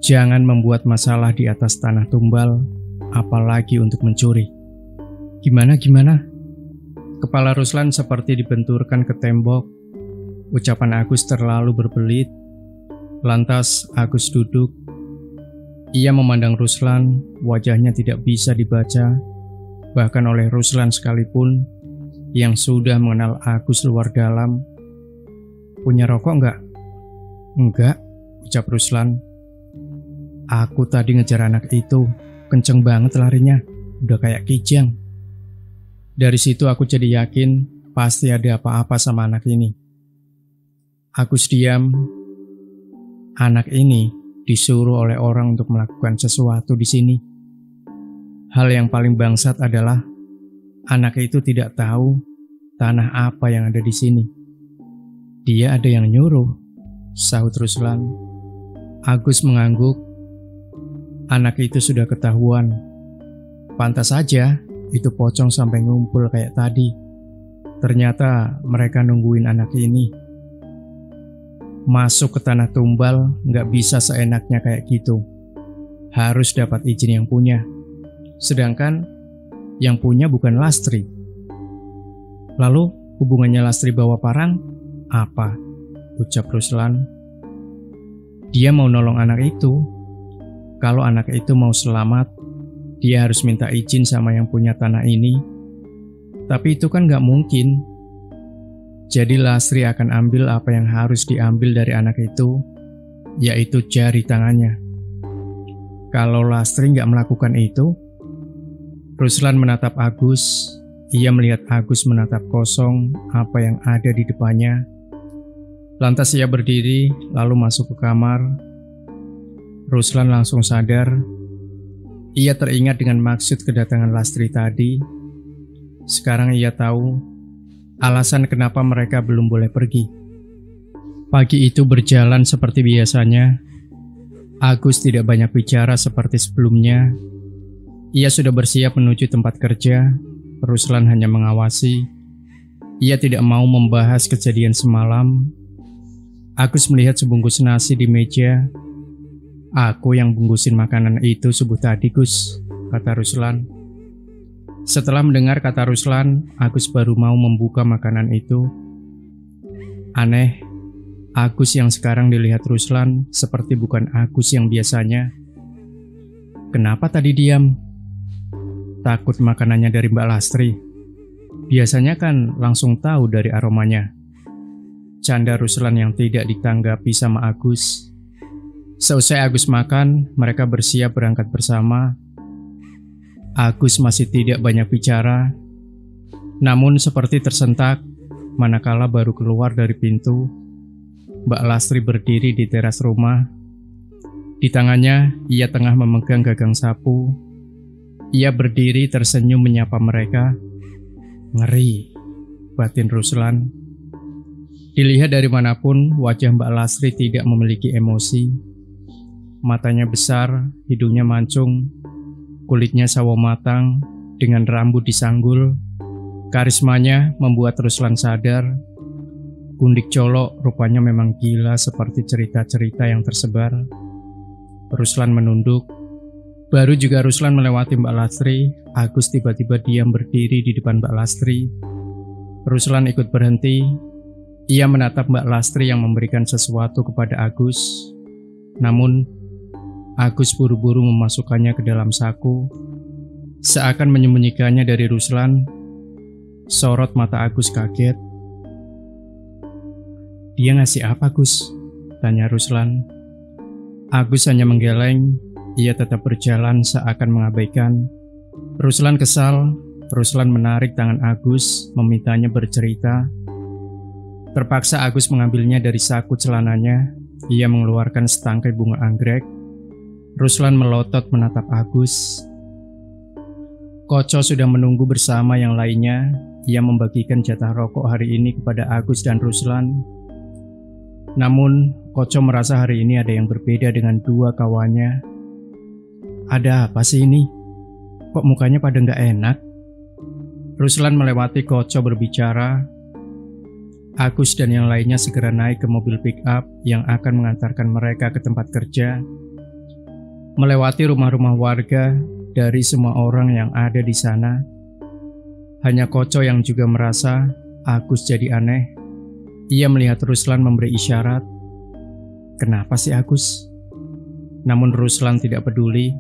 [SPEAKER 1] jangan membuat masalah di atas tanah tumbal, apalagi untuk mencuri. Gimana? Kepala Ruslan seperti dibenturkan ke tembok. Ucapan Agus terlalu berbelit. Lantas Agus duduk. Ia memandang Ruslan, wajahnya tidak bisa dibaca, bahkan oleh Ruslan sekalipun, yang sudah mengenal Agus luar dalam. "Punya rokok enggak?" "Enggak," ucap Ruslan. "Aku tadi ngejar anak itu, kenceng banget larinya, udah kayak kijang. Dari situ aku jadi yakin pasti ada apa-apa sama anak ini." Agus diam. Anak ini disuruh oleh orang untuk melakukan sesuatu di sini. Hal yang paling bangsat adalah anak itu tidak tahu tanah apa yang ada di sini. "Dia ada yang nyuruh," sahut Ruslan. Agus mengangguk. Anak itu sudah ketahuan. Pantas saja itu pocong sampai ngumpul kayak tadi. Ternyata mereka nungguin anak ini. Masuk ke tanah tumbal nggak bisa seenaknya kayak gitu. Harus dapat izin yang punya. Sedangkan yang punya bukan Lastri. Lalu hubungannya Lastri bawa parang apa? Ucap Ruslan. Dia mau nolong anak itu. Kalau anak itu mau selamat, dia harus minta izin sama yang punya tanah ini. Tapi itu kan gak mungkin. Jadi Lastri akan ambil apa yang harus diambil dari anak itu, yaitu jari tangannya. Kalau Lastri gak melakukan itu, Ruslan menatap Agus. Ia melihat Agus menatap kosong apa yang ada di depannya. Lantas ia berdiri lalu masuk ke kamar. Ruslan langsung sadar. Ia teringat dengan maksud kedatangan Lastri tadi. Sekarang ia tahu alasan kenapa mereka belum boleh pergi. Pagi itu berjalan seperti biasanya. Agus tidak banyak bicara seperti sebelumnya. Ia sudah bersiap menuju tempat kerja. Ruslan hanya mengawasi. Ia tidak mau membahas kejadian semalam. Agus melihat sebungkus nasi di meja. "Aku yang bungkusin makanan itu subuh tadi, Gus," kata Ruslan. Setelah mendengar kata Ruslan, Agus baru mau membuka makanan itu. Aneh, Agus yang sekarang dilihat Ruslan seperti bukan Agus yang biasanya. Kenapa tadi diam? Takut makanannya dari Mbak Lastri. Biasanya kan langsung tahu dari aromanya. Canda Ruslan yang tidak ditanggapi sama Agus. Seusai Agus makan, mereka bersiap berangkat bersama. Agus masih tidak banyak bicara, namun seperti tersentak manakala baru keluar dari pintu. Mbak Lastri berdiri di teras rumah. Di tangannya, ia tengah memegang gagang sapu. Ia berdiri tersenyum menyapa mereka. Ngeri, batin Ruslan. Dilihat dari manapun, wajah Mbak Lastri tidak memiliki emosi. Matanya besar, hidungnya mancung, kulitnya sawo matang, dengan rambut disanggul. Karismanya membuat Ruslan sadar, Gundik Colo rupanya memang gila seperti cerita-cerita yang tersebar. Ruslan menunduk. Baru juga Ruslan melewati Mbak Lastri, Agus tiba-tiba diam berdiri di depan Mbak Lastri. Ruslan ikut berhenti. Ia menatap Mbak Lastri yang memberikan sesuatu kepada Agus. Namun, Agus buru-buru memasukkannya ke dalam saku, seakan menyembunyikannya dari Ruslan. Sorot mata Agus kaget. "Dia ngasih apa, Gus?" tanya Ruslan. Agus hanya menggeleng. Ia tetap berjalan seakan mengabaikan. Ruslan kesal. Ruslan menarik tangan Agus, memintanya bercerita. Terpaksa Agus mengambilnya dari saku celananya. Ia mengeluarkan setangkai bunga anggrek. Ruslan melotot menatap Agus. Koco sudah menunggu bersama yang lainnya. Ia membagikan jatah rokok hari ini kepada Agus dan Ruslan. Namun, Koco merasa hari ini ada yang berbeda dengan dua kawannya. "Ada apa sih ini? Kok mukanya pada nggak enak?" Ruslan melewati Koco berbicara. Agus dan yang lainnya segera naik ke mobil pick-up yang akan mengantarkan mereka ke tempat kerja. Melewati rumah-rumah warga dari semua orang yang ada di sana. Hanya Koco yang juga merasa Agus jadi aneh. Ia melihat Ruslan memberi isyarat. "Kenapa sih Agus?" Namun Ruslan tidak peduli.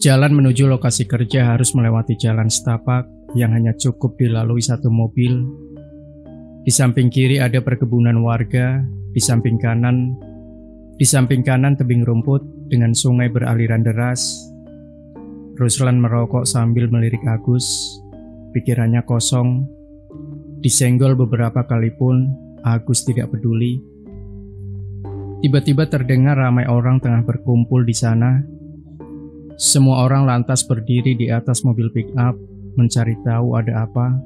[SPEAKER 1] Jalan menuju lokasi kerja harus melewati jalan setapak yang hanya cukup dilalui satu mobil. Di samping kiri ada perkebunan warga, di samping kanan tebing rumput dengan sungai beraliran deras. Ruslan merokok sambil melirik Agus. Pikirannya kosong. Disenggol beberapa kali pun Agus tidak peduli. Tiba-tiba terdengar ramai orang tengah berkumpul di sana. Semua orang lantas berdiri di atas mobil pick-up mencari tahu ada apa.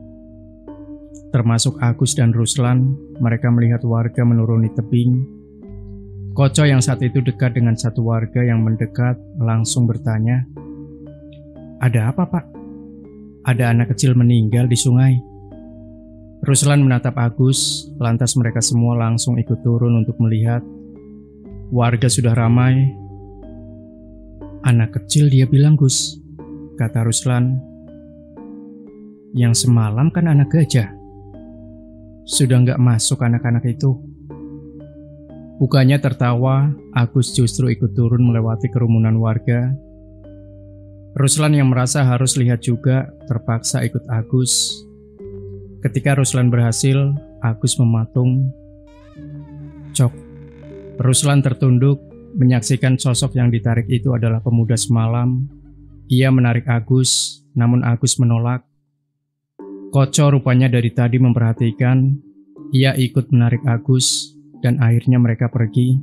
[SPEAKER 1] Termasuk Agus dan Ruslan. Mereka melihat warga menuruni tebing. Koco yang saat itu dekat dengan satu warga yang mendekat langsung bertanya, "Ada apa, Pak? Ada anak kecil meninggal di sungai." Ruslan menatap Agus, lantas mereka semua langsung ikut turun untuk melihat. Warga sudah ramai. "Anak kecil dia bilang, Gus," kata Ruslan. "Yang semalam kan anak gajah. Sudah nggak masuk anak-anak itu." Bukannya tertawa, Agus justru ikut turun melewati kerumunan warga. Ruslan yang merasa harus lihat juga terpaksa ikut Agus. Ketika Ruslan berhasil, Agus mematung. Cok. Ruslan tertunduk, menyaksikan sosok yang ditarik itu adalah pemuda semalam. Ia menarik Agus, namun Agus menolak. Koco rupanya dari tadi memperhatikan. Ia ikut menarik Agus, dan akhirnya mereka pergi.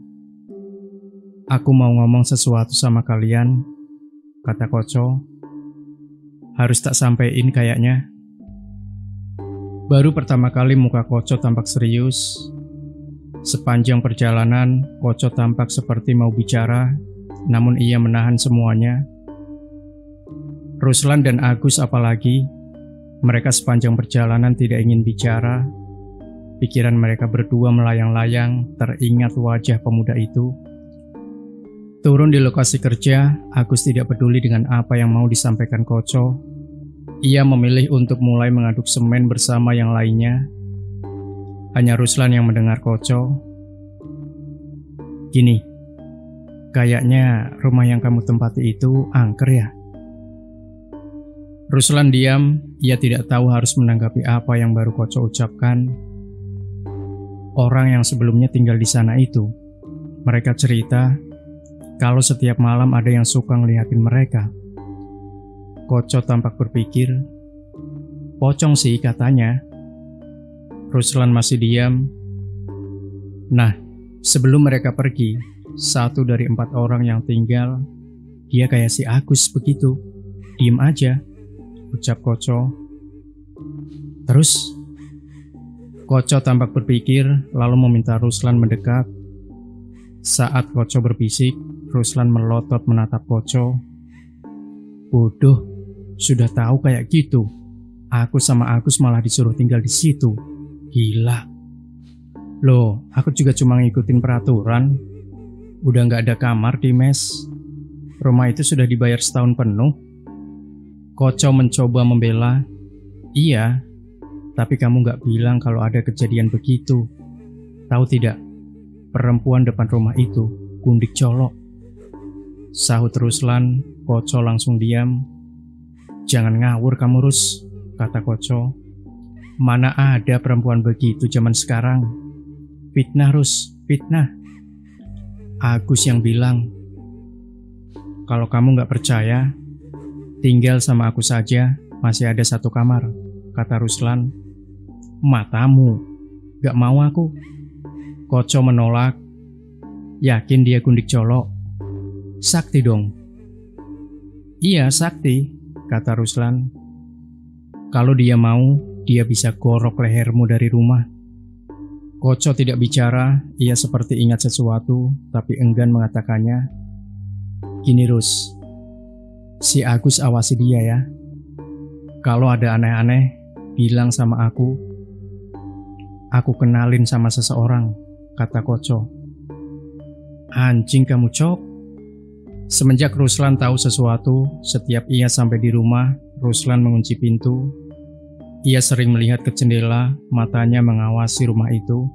[SPEAKER 1] "Aku mau ngomong sesuatu sama kalian," kata Koco. "Harus tak sampein kayaknya." Baru pertama kali muka Koco tampak serius. Sepanjang perjalanan, Koco tampak seperti mau bicara, namun ia menahan semuanya. Ruslan dan Agus apalagi, mereka sepanjang perjalanan tidak ingin bicara. Pikiran mereka berdua melayang-layang, teringat wajah pemuda itu. Turun di lokasi kerja, Agus tidak peduli dengan apa yang mau disampaikan Koco. Ia memilih untuk mulai mengaduk semen bersama yang lainnya. Hanya Ruslan yang mendengar Koco. "Gini, kayaknya rumah yang kamu tempati itu angker ya?" Ruslan diam, ia tidak tahu harus menanggapi apa yang baru Koco ucapkan. Orang yang sebelumnya tinggal di sana itu, mereka cerita kalau setiap malam ada yang suka ngeliatin mereka. Koco tampak berpikir, "Pocong sih katanya." Ruslan masih diam. Nah, sebelum mereka pergi, satu dari 4 orang yang tinggal, dia kayak si Agus begitu. "Diem aja," ucap Koco. "Terus?" Koco tampak berpikir, lalu meminta Ruslan mendekat. Saat Koco berbisik, Ruslan melotot menatap Koco. "Bodoh, sudah tahu kayak gitu. Aku sama Agus malah disuruh tinggal di situ. Gila. Loh, aku juga cuma ngikutin peraturan. Udah nggak ada kamar di mes. Rumah itu sudah dibayar setahun penuh. Koco mencoba membela. Iya, tapi kamu nggak bilang kalau ada kejadian begitu. Tahu tidak, perempuan depan rumah itu Gundik Colok. Sahut Ruslan. Koco langsung diam. Jangan ngawur kamu, Rus, kata Koco. Mana ada perempuan begitu zaman sekarang. Fitnah, Rus, fitnah. Agus yang bilang. Kalau kamu nggak percaya, tinggal sama aku saja, masih ada satu kamar, kata Ruslan. Matamu, gak mau aku. Koco menolak. Yakin dia Gundik Colok? Sakti dong. Iya, Sakti, kata Ruslan. Kalau dia mau, dia bisa gorok lehermu dari rumah. Koco tidak bicara, ia seperti ingat sesuatu, tapi enggan mengatakannya. Gini Rus, si Agus awasi dia ya. Kalau ada aneh-aneh, bilang sama aku. Aku kenalin sama seseorang, kata Koco. Anjing kamu, Cok. Semenjak Ruslan tahu sesuatu, setiap ia sampai di rumah, Ruslan mengunci pintu. Ia sering melihat ke jendela, matanya mengawasi rumah itu.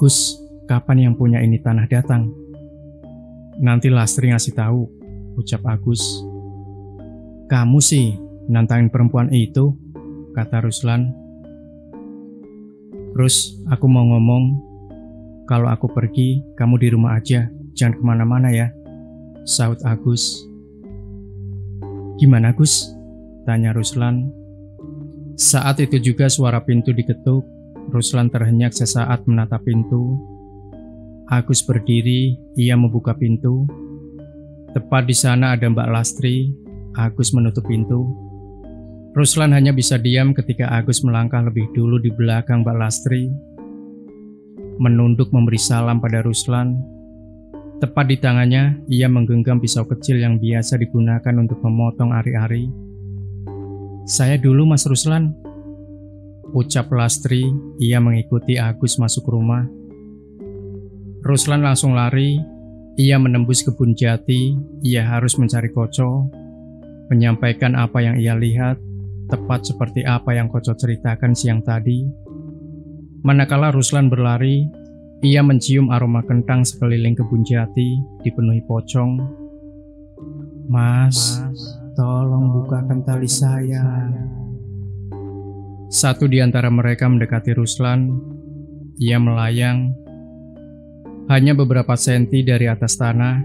[SPEAKER 1] Gus, kapan yang punya ini tanah datang? Nanti Lastri ngasih tahu, ucap Agus. Kamu sih nantangin perempuan itu, kata Ruslan. Rus, aku mau ngomong. Kalau aku pergi, kamu di rumah aja, jangan kemana-mana ya, sahut Agus. Gimana Gus? Tanya Ruslan. Saat itu juga suara pintu diketuk. Ruslan terhenyak sesaat menatap pintu. Agus berdiri, ia membuka pintu. Tepat di sana ada Mbak Lastri. Agus menutup pintu. Ruslan hanya bisa diam ketika Agus melangkah lebih dulu di belakang Mbak Lastri. Menunduk memberi salam pada Ruslan. Tepat di tangannya, ia menggenggam pisau kecil yang biasa digunakan untuk memotong ari-ari. Saya dulu Mas Ruslan, ucap Lastri. Ia mengikuti Agus masuk rumah. Ruslan langsung lari. Ia menembus kebun jati. Ia harus mencari Koco, menyampaikan apa yang ia lihat, tepat seperti apa yang Koco ceritakan siang tadi. Manakala Ruslan berlari, ia mencium aroma kentang sekeliling kebun jati dipenuhi pocong. Mas, tolong bukakan tali saya. Satu di antara mereka mendekati Ruslan. Ia melayang. Hanya beberapa senti dari atas tanah.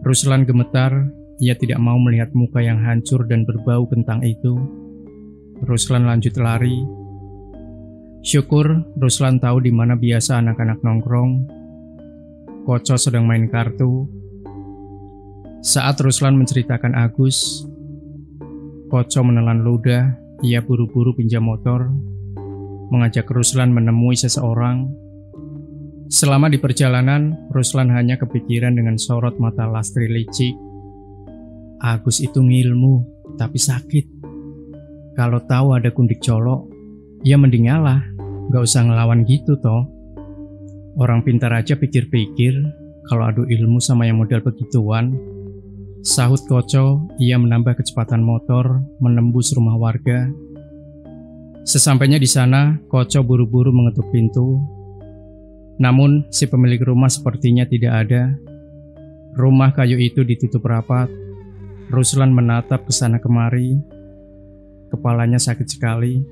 [SPEAKER 1] Ruslan gemetar. Ia tidak mau melihat muka yang hancur dan berbau kentang itu. Ruslan lanjut lari. Syukur Ruslan tahu di mana biasa anak-anak nongkrong. Koco sedang main kartu. Saat Ruslan menceritakan Agus, Koco menelan ludah. Ia buru-buru pinjam motor, mengajak Ruslan menemui seseorang. Selama di perjalanan, Ruslan hanya kepikiran dengan sorot mata Lastri licik. Agus itu ngilmu, tapi sakit. Kalau tahu ada Gundik Colok, ya mending ngalah, gak usah ngelawan gitu toh. Orang pintar aja pikir-pikir kalau adu ilmu sama yang model begituan. Sahut Koco. Ia menambah kecepatan motor, menembus rumah warga. Sesampainya di sana, Koco buru-buru mengetuk pintu. Namun, si pemilik rumah sepertinya tidak ada. Rumah kayu itu ditutup rapat. Ruslan menatap ke sana kemari. Kepalanya sakit sekali.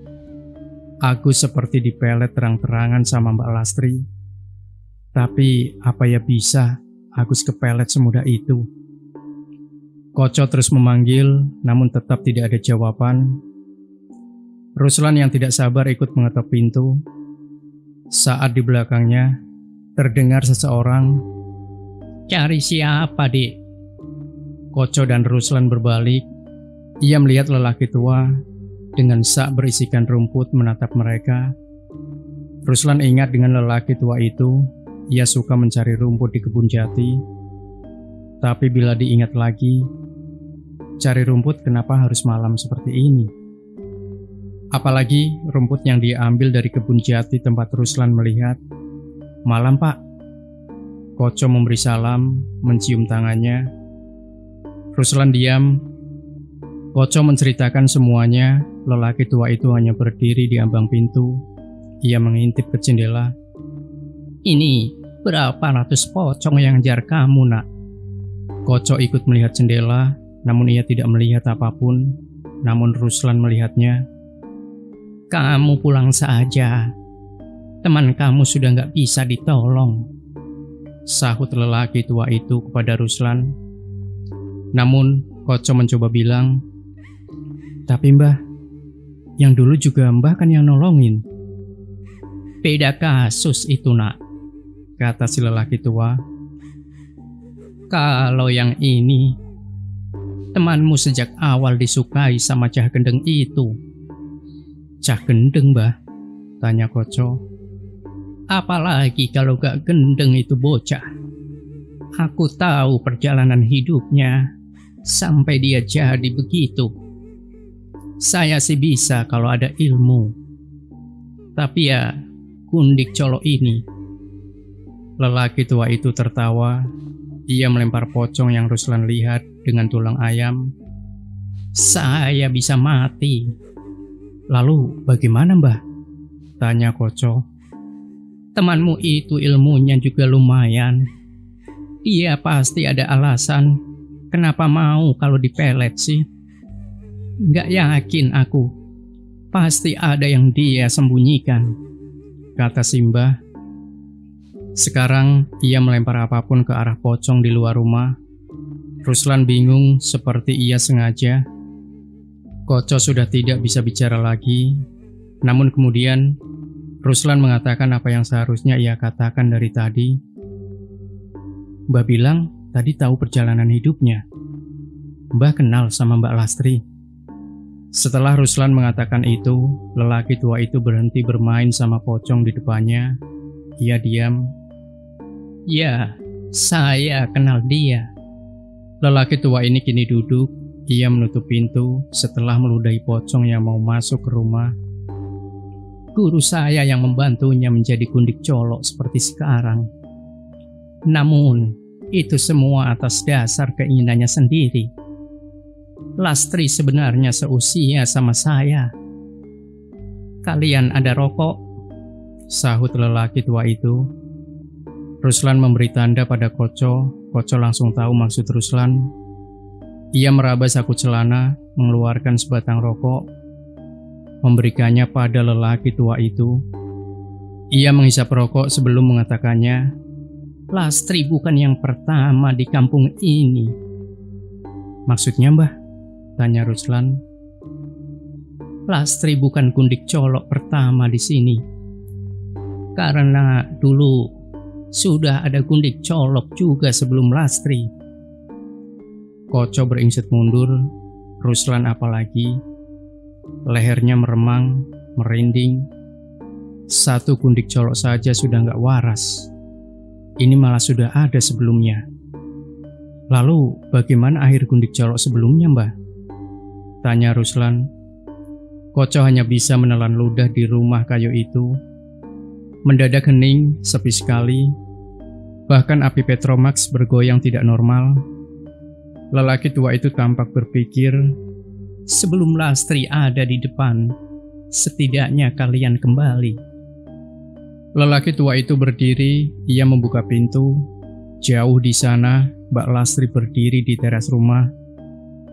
[SPEAKER 1] Agus seperti dipelet terang-terangan sama Mbak Lastri. Tapi apa ya bisa, Agus kepelet semudah itu. Koco terus memanggil, namun tetap tidak ada jawaban. Ruslan yang tidak sabar ikut mengetok pintu. Saat di belakangnya, terdengar seseorang. Cari siapa, Dik? Koco dan Ruslan berbalik. Ia melihat lelaki tua dengan sak berisikan rumput menatap mereka. Ruslan ingat dengan lelaki tua itu, ia suka mencari rumput di kebun jati. Tapi bila diingat lagi, cari rumput kenapa harus malam seperti ini? Apalagi rumput yang dia ambil dari kebun jati tempat Ruslan melihat. "Malam, Pak." Koco memberi salam, mencium tangannya. Ruslan diam. Koco menceritakan semuanya. Lelaki tua itu hanya berdiri di ambang pintu. Ia mengintip ke jendela. "Ini berapa ratus pocong yang ngejar kamu, Nak?" Koco ikut melihat jendela, namun ia tidak melihat apapun. Namun Ruslan melihatnya. "Kamu pulang saja. Teman kamu sudah nggak bisa ditolong," sahut lelaki tua itu kepada Ruslan. Namun Koco mencoba bilang, "Tapi Mbah, yang dulu juga Mbah kan yang nolongin." "Beda kasus itu, Nak," kata si lelaki tua. "Kalau yang ini, temanmu sejak awal disukai sama Cah Gendeng itu." "Cah Gendeng, Mbah?" tanya Koco. "Apalagi kalau gak gendeng itu bocah. Aku tahu perjalanan hidupnya sampai dia jadi begitu. Saya sih bisa kalau ada ilmu. Tapi ya, Gundik Colo ini." Lelaki tua itu tertawa. Ia melempar pocong yang Ruslan lihat dengan tulang ayam. "Saya bisa mati." "Lalu bagaimana, Mbah?" tanya Koco. "Temanmu itu ilmunya juga lumayan. Dia pasti ada alasan kenapa mau kalau dipelet sih. Nggak yakin aku. Pasti ada yang dia sembunyikan," kata Simbah. Sekarang ia melempar apapun ke arah pocong di luar rumah. Ruslan bingung seperti ia sengaja. Koco sudah tidak bisa bicara lagi. Namun kemudian Ruslan mengatakan apa yang seharusnya ia katakan dari tadi. "Mbah bilang tadi tahu perjalanan hidupnya. Mbah kenal sama Mbak Lastri." Setelah Ruslan mengatakan itu, lelaki tua itu berhenti bermain sama pocong di depannya. Ia diam. "Ya, saya kenal dia." Lelaki tua ini kini duduk. Ia menutup pintu setelah meludahi pocong yang mau masuk ke rumah. "Guru saya yang membantunya menjadi Gundik Colo seperti sekarang. Namun, itu semua atas dasar keinginannya sendiri. Lastri sebenarnya seusia sama saya." "Kalian ada rokok?" sahut lelaki tua itu. Ruslan memberi tanda pada Koco. Koco langsung tahu maksud Ruslan. Ia meraba saku celana, mengeluarkan sebatang rokok, memberikannya pada lelaki tua itu. Ia menghisap rokok sebelum mengatakannya, "Lastri bukan yang pertama di kampung ini." "Maksudnya, Mbah?" tanya Ruslan. "Lastri bukan Gundik Colo pertama di sini. Karena dulu sudah ada Gundik Colok juga sebelum Lastri." Koco beringsut mundur. Ruslan apalagi. Lehernya meremang, merinding. Satu Gundik Colok saja sudah nggak waras. Ini malah sudah ada sebelumnya. "Lalu bagaimana akhir Gundik Colok sebelumnya, Mbah?" tanya Ruslan. Koco hanya bisa menelan ludah di rumah kayu itu. Mendadak hening, sepi sekali. Bahkan api Petromax bergoyang tidak normal. Lelaki tua itu tampak berpikir, "Sebelum Lastri ada di depan, setidaknya kalian kembali." Lelaki tua itu berdiri, ia membuka pintu. Jauh di sana, Mbak Lastri berdiri di teras rumah.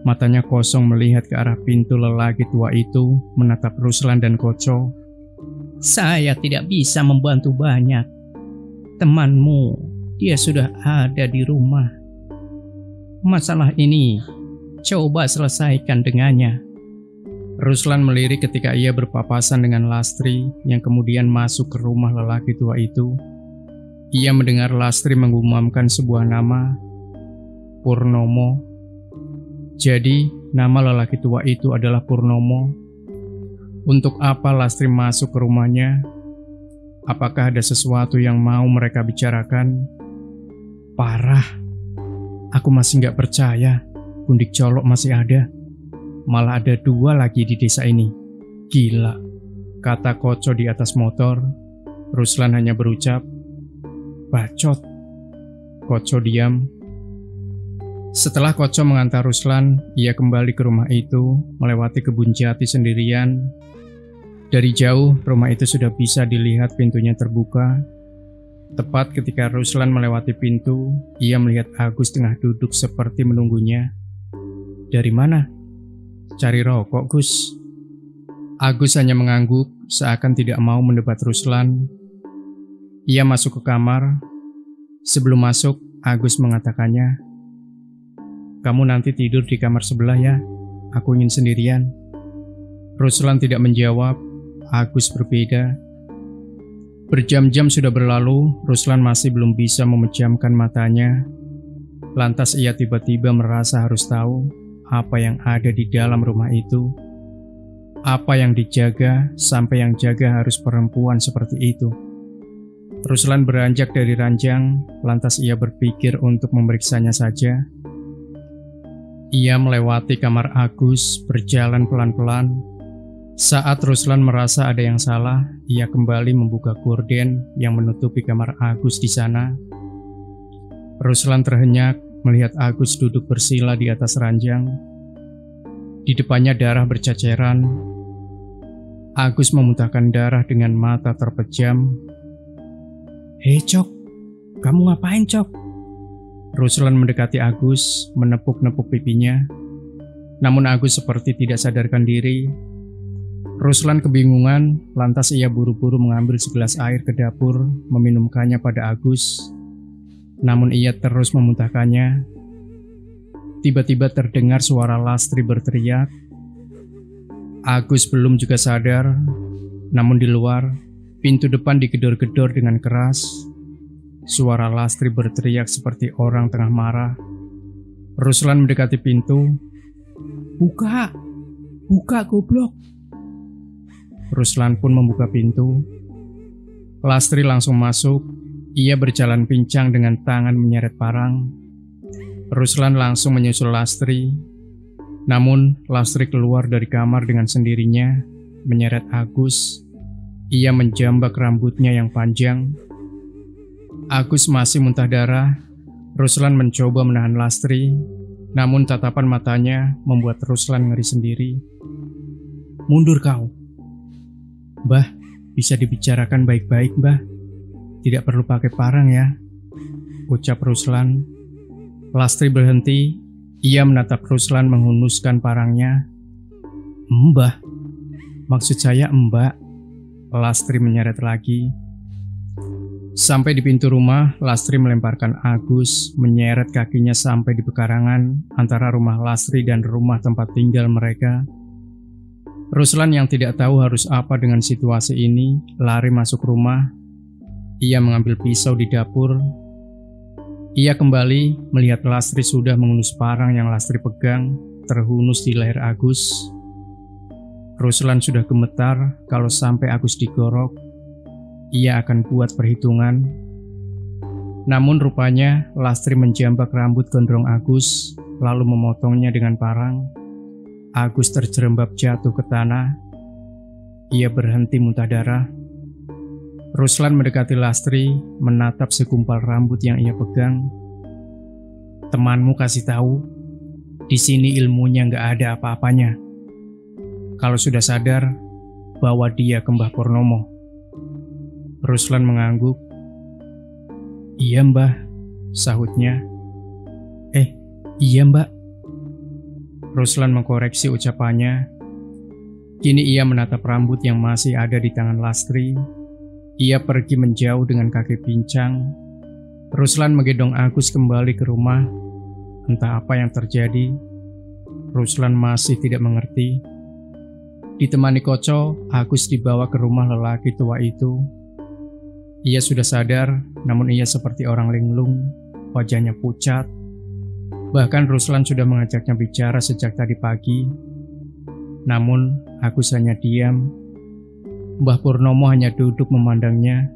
[SPEAKER 1] Matanya kosong melihat ke arah pintu. Lelaki tua itu menatap Ruslan dan Koco. "Saya tidak bisa membantu banyak. Temanmu, dia sudah ada di rumah. Masalah ini, coba selesaikan dengannya." Ruslan melirik ketika ia berpapasan dengan Lastri yang kemudian masuk ke rumah lelaki tua itu. Ia mendengar Lastri menggumamkan sebuah nama, Purnomo. Jadi, nama lelaki tua itu adalah Purnomo. Untuk apa Lastri masuk ke rumahnya? Apakah ada sesuatu yang mau mereka bicarakan? Parah. Aku masih nggak percaya Gundik Colok masih ada. Malah ada 2 lagi di desa ini. Gila, kata Koco di atas motor. Ruslan hanya berucap, bacot. Koco diam. Setelah Koco mengantar Ruslan, ia kembali ke rumah itu, melewati kebun jati sendirian. Dari jauh, rumah itu sudah bisa dilihat pintunya terbuka. Tepat ketika Ruslan melewati pintu, ia melihat Agus tengah duduk seperti menunggunya. Dari mana? Cari rokok, Gus. Agus hanya mengangguk, seakan tidak mau mendebat Ruslan. Ia masuk ke kamar. Sebelum masuk, Agus mengatakannya, kamu nanti tidur di kamar sebelah ya, aku ingin sendirian. Ruslan tidak menjawab, Agus berbeda. Berjam-jam sudah berlalu, Ruslan masih belum bisa memejamkan matanya. Lantas ia tiba-tiba merasa harus tahu apa yang ada di dalam rumah itu. Apa yang dijaga sampai yang jaga harus perempuan seperti itu. Ruslan beranjak dari ranjang, lantas ia berpikir untuk memeriksanya saja. Ia melewati kamar Agus, berjalan pelan-pelan. Saat Ruslan merasa ada yang salah, ia kembali membuka gorden yang menutupi kamar Agus di sana. Ruslan terhenyak melihat Agus duduk bersila di atas ranjang. Di depannya darah berceceran. Agus memuntahkan darah dengan mata terpejam. Hei Cok, kamu ngapain Cok? Ruslan mendekati Agus, menepuk-nepuk pipinya. Namun Agus seperti tidak sadarkan diri. Ruslan kebingungan, lantas ia buru-buru mengambil segelas air ke dapur, meminumkannya pada Agus. Namun ia terus memuntahkannya. Tiba-tiba terdengar suara Lastri berteriak. Agus belum juga sadar, namun di luar, pintu depan digedor-gedor dengan keras. Suara Lastri berteriak seperti orang tengah marah. Ruslan mendekati pintu. Buka! Buka goblok! Ruslan pun membuka pintu. Lastri langsung masuk. Ia berjalan pincang dengan tangan menyeret parang. Ruslan langsung menyusul Lastri. Namun Lastri keluar dari kamar dengan sendirinya, menyeret Agus. Ia menjambak rambutnya yang panjang. Agus masih muntah darah. Ruslan mencoba menahan Lastri, namun tatapan matanya membuat Ruslan ngeri sendiri. Mundur kau. Mbah, bisa dibicarakan baik-baik, Mbah. Tidak perlu pakai parang ya, ucap Ruslan. Lastri berhenti. Ia menatap Ruslan menghunuskan parangnya. Mbah, maksud saya Mbak. Lastri menyeret lagi. Sampai di pintu rumah, Lastri melemparkan Agus, menyeret kakinya sampai di pekarangan antara rumah Lastri dan rumah tempat tinggal mereka. Ruslan yang tidak tahu harus apa dengan situasi ini, lari masuk rumah. Ia mengambil pisau di dapur. Ia kembali melihat Lastri sudah menghunus parang yang Lastri pegang, terhunus di leher Agus. Ruslan sudah gemetar kalau sampai Agus digorok, ia akan buat perhitungan. Namun rupanya Lastri menjambak rambut gondrong Agus, lalu memotongnya dengan parang. Agus terjerembab jatuh ke tanah. Ia berhenti muntah darah. Ruslan mendekati Lastri, menatap segumpal rambut yang ia pegang. Temanmu kasih tahu, di sini ilmunya nggak ada apa-apanya. Kalau sudah sadar, bawa dia ke Mbah Purnomo. Ruslan mengangguk. Iya Mbah, sahutnya. Iya Mbak. Ruslan mengkoreksi ucapannya. Kini ia menatap rambut yang masih ada di tangan Lastri. Ia pergi menjauh dengan kaki pincang. Ruslan menggendong Agus kembali ke rumah. Entah apa yang terjadi, Ruslan masih tidak mengerti. Ditemani Koco, Agus dibawa ke rumah lelaki tua itu. Ia sudah sadar, namun ia seperti orang linglung, wajahnya pucat. Bahkan Ruslan sudah mengajaknya bicara sejak tadi pagi. Namun, Agus hanya diam. Mbah Purnomo hanya duduk memandangnya.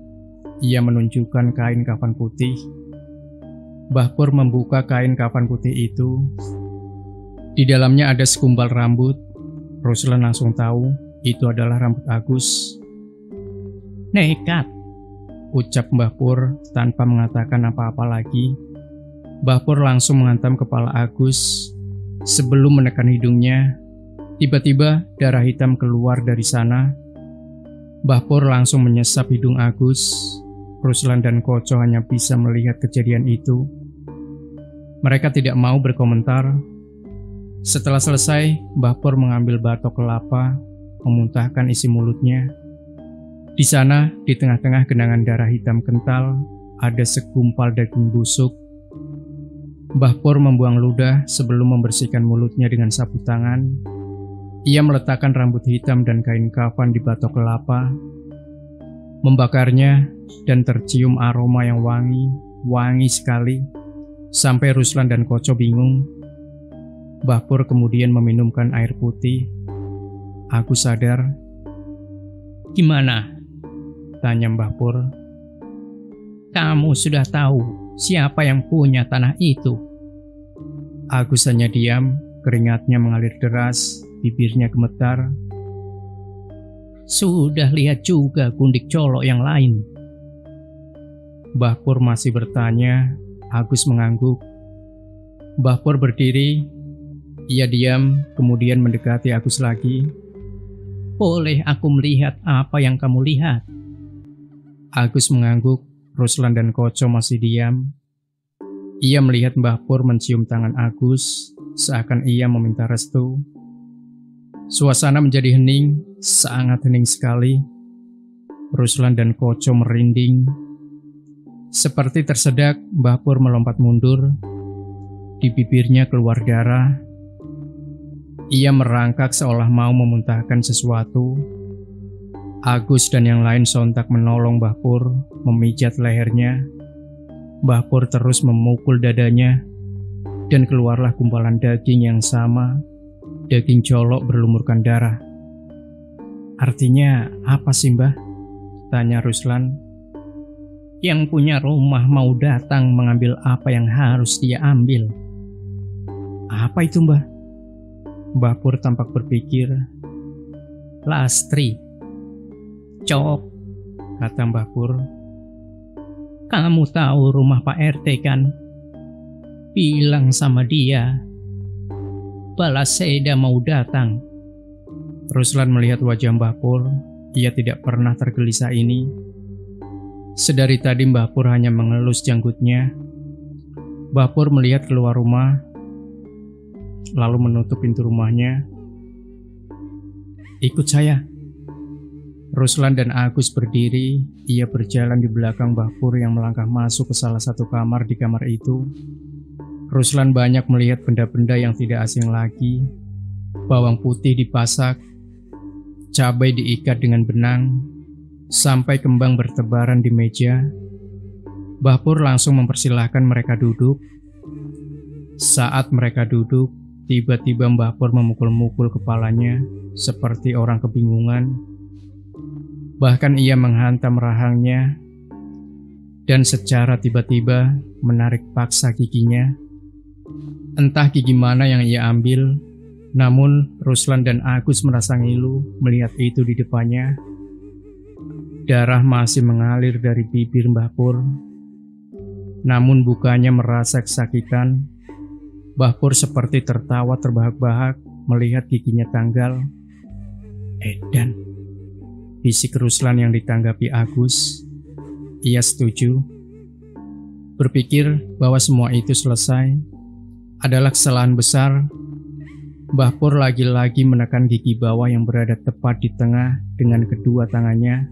[SPEAKER 1] Ia menunjukkan kain kafan putih. Mbah Pur membuka kain kafan putih itu. Di dalamnya ada segumpal rambut. Ruslan langsung tahu itu adalah rambut Agus.
[SPEAKER 2] Nekat,
[SPEAKER 1] Ucap Mbah Pur tanpa mengatakan apa-apa lagi. Mbah Pur langsung menghantam kepala Agus. Sebelum menekan hidungnya, tiba-tiba darah hitam keluar dari sana. Mbah Pur langsung menyesap hidung Agus. Ruslan dan Koco hanya bisa melihat kejadian itu. Mereka tidak mau berkomentar. Setelah selesai, Mbah Pur mengambil batok kelapa, memuntahkan isi mulutnya. Di sana, di tengah-tengah genangan darah hitam kental, ada segumpal daging busuk. Mbah Pur membuang ludah sebelum membersihkan mulutnya dengan sapu tangan. Ia meletakkan rambut hitam dan kain kafan di batok kelapa, membakarnya, dan tercium aroma yang wangi sekali, sampai Ruslan dan Koco bingung. Mbah Pur kemudian meminumkan air putih. Aku sadar.
[SPEAKER 2] gimana?
[SPEAKER 1] Tanya Mbah Pur.
[SPEAKER 2] Kamu sudah tahu siapa yang punya tanah itu?
[SPEAKER 1] Agus hanya diam, keringatnya mengalir deras, bibirnya gemetar.
[SPEAKER 2] Sudah lihat juga gundik colok yang lain?
[SPEAKER 1] Mbah Pur masih bertanya. Agus mengangguk. Mbah Pur berdiri. Ia diam, kemudian mendekati Agus lagi.
[SPEAKER 2] Boleh aku melihat apa yang kamu lihat?
[SPEAKER 1] Agus mengangguk. Ruslan dan Koco masih diam. Ia melihat Mbah Pur mencium tangan Agus, seakan ia meminta restu. Suasana menjadi hening, sangat hening sekali. Ruslan dan Koco merinding. Seperti tersedak, Mbah Pur melompat mundur. Di bibirnya keluar darah. Ia merangkak seolah mau memuntahkan sesuatu. Agus dan yang lain sontak menolong Mbah Pur, memijat lehernya. Mbah Pur terus memukul dadanya, dan keluarlah gumpalan daging yang sama, daging colok berlumurkan darah. Artinya apa sih, Mbah? Tanya Ruslan.
[SPEAKER 2] Yang punya rumah mau datang mengambil apa yang harus dia ambil.
[SPEAKER 1] Apa itu, Mbah? Mbah Pur tampak berpikir.
[SPEAKER 2] Lastri. Cok,
[SPEAKER 1] kata Mbah Pur.
[SPEAKER 2] Kamu tahu rumah Pak RT kan? Bilang sama dia, Balaseda mau datang.
[SPEAKER 1] Ruslan melihat wajah Mbah Pur. Ia tidak pernah tergelisah ini. Sedari tadi Mbah Pur hanya mengelus janggutnya. Mbah Pur melihat keluar rumah, lalu menutup pintu rumahnya. Ikut saya. Ruslan dan Agus berdiri. Ia berjalan di belakang Mbah Pur yang melangkah masuk ke salah satu kamar di kamar itu. Ruslan banyak melihat benda-benda yang tidak asing lagi. Bawang putih dipasak, cabai diikat dengan benang, sampai kembang bertebaran di meja. Mbah Pur langsung mempersilahkan mereka duduk. Saat mereka duduk, tiba-tiba Mbah Pur memukul-mukul kepalanya seperti orang kebingungan. Bahkan ia menghantam rahangnya dan secara tiba-tiba menarik paksa giginya. Entah gigi mana yang ia ambil, namun Ruslan dan Agus merasa ngilu melihat itu di depannya. Darah masih mengalir dari bibir Mbah Pur. Namun bukannya merasa kesakitan. Mbah Pur seperti tertawa terbahak-bahak melihat giginya tanggal. Edan, bisik Ruslan yang ditanggapi Agus. Ia setuju. Berpikir bahwa semua itu selesai adalah kesalahan besar. Mbah Pur lagi-lagi menekan gigi bawah yang berada tepat di tengah dengan kedua tangannya.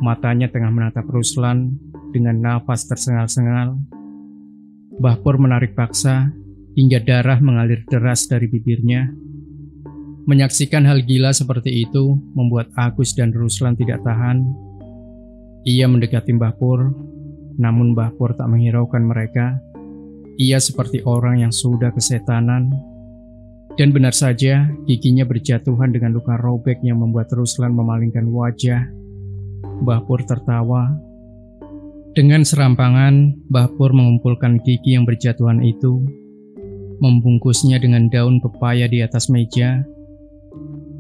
[SPEAKER 1] Matanya tengah menatap Ruslan dengan nafas tersengal-sengal. Mbah Pur menarik paksa hingga darah mengalir deras dari bibirnya. Menyaksikan hal gila seperti itu membuat Agus dan Ruslan tidak tahan. Ia mendekati Mbah Pur, namun Mbah Pur tak menghiraukan mereka. Ia seperti orang yang sudah kesetanan. Dan benar saja, giginya berjatuhan dengan luka robek yang membuat Ruslan memalingkan wajah. Mbah Pur tertawa. Dengan serampangan, Mbah Pur mengumpulkan gigi yang berjatuhan itu, membungkusnya dengan daun pepaya di atas meja.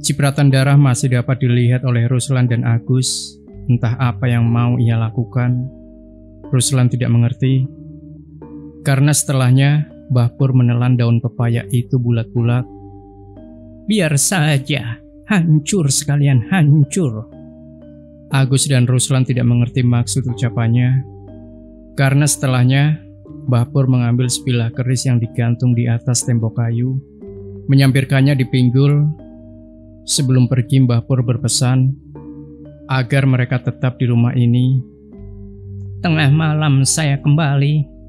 [SPEAKER 1] Cipratan darah masih dapat dilihat oleh Ruslan dan Agus. Entah apa yang mau ia lakukan. Ruslan tidak mengerti. Karena setelahnya, Mbah Pur menelan daun pepaya itu bulat-bulat.
[SPEAKER 2] Biar saja, hancur sekalian hancur.
[SPEAKER 1] Agus dan Ruslan tidak mengerti maksud ucapannya. Karena setelahnya, Mbah Pur mengambil sebilah keris yang digantung di atas tembok kayu, menyampirkannya di pinggul. Sebelum pergi, Mbah Pur berpesan agar mereka tetap di rumah ini.
[SPEAKER 2] Tengah malam saya kembali.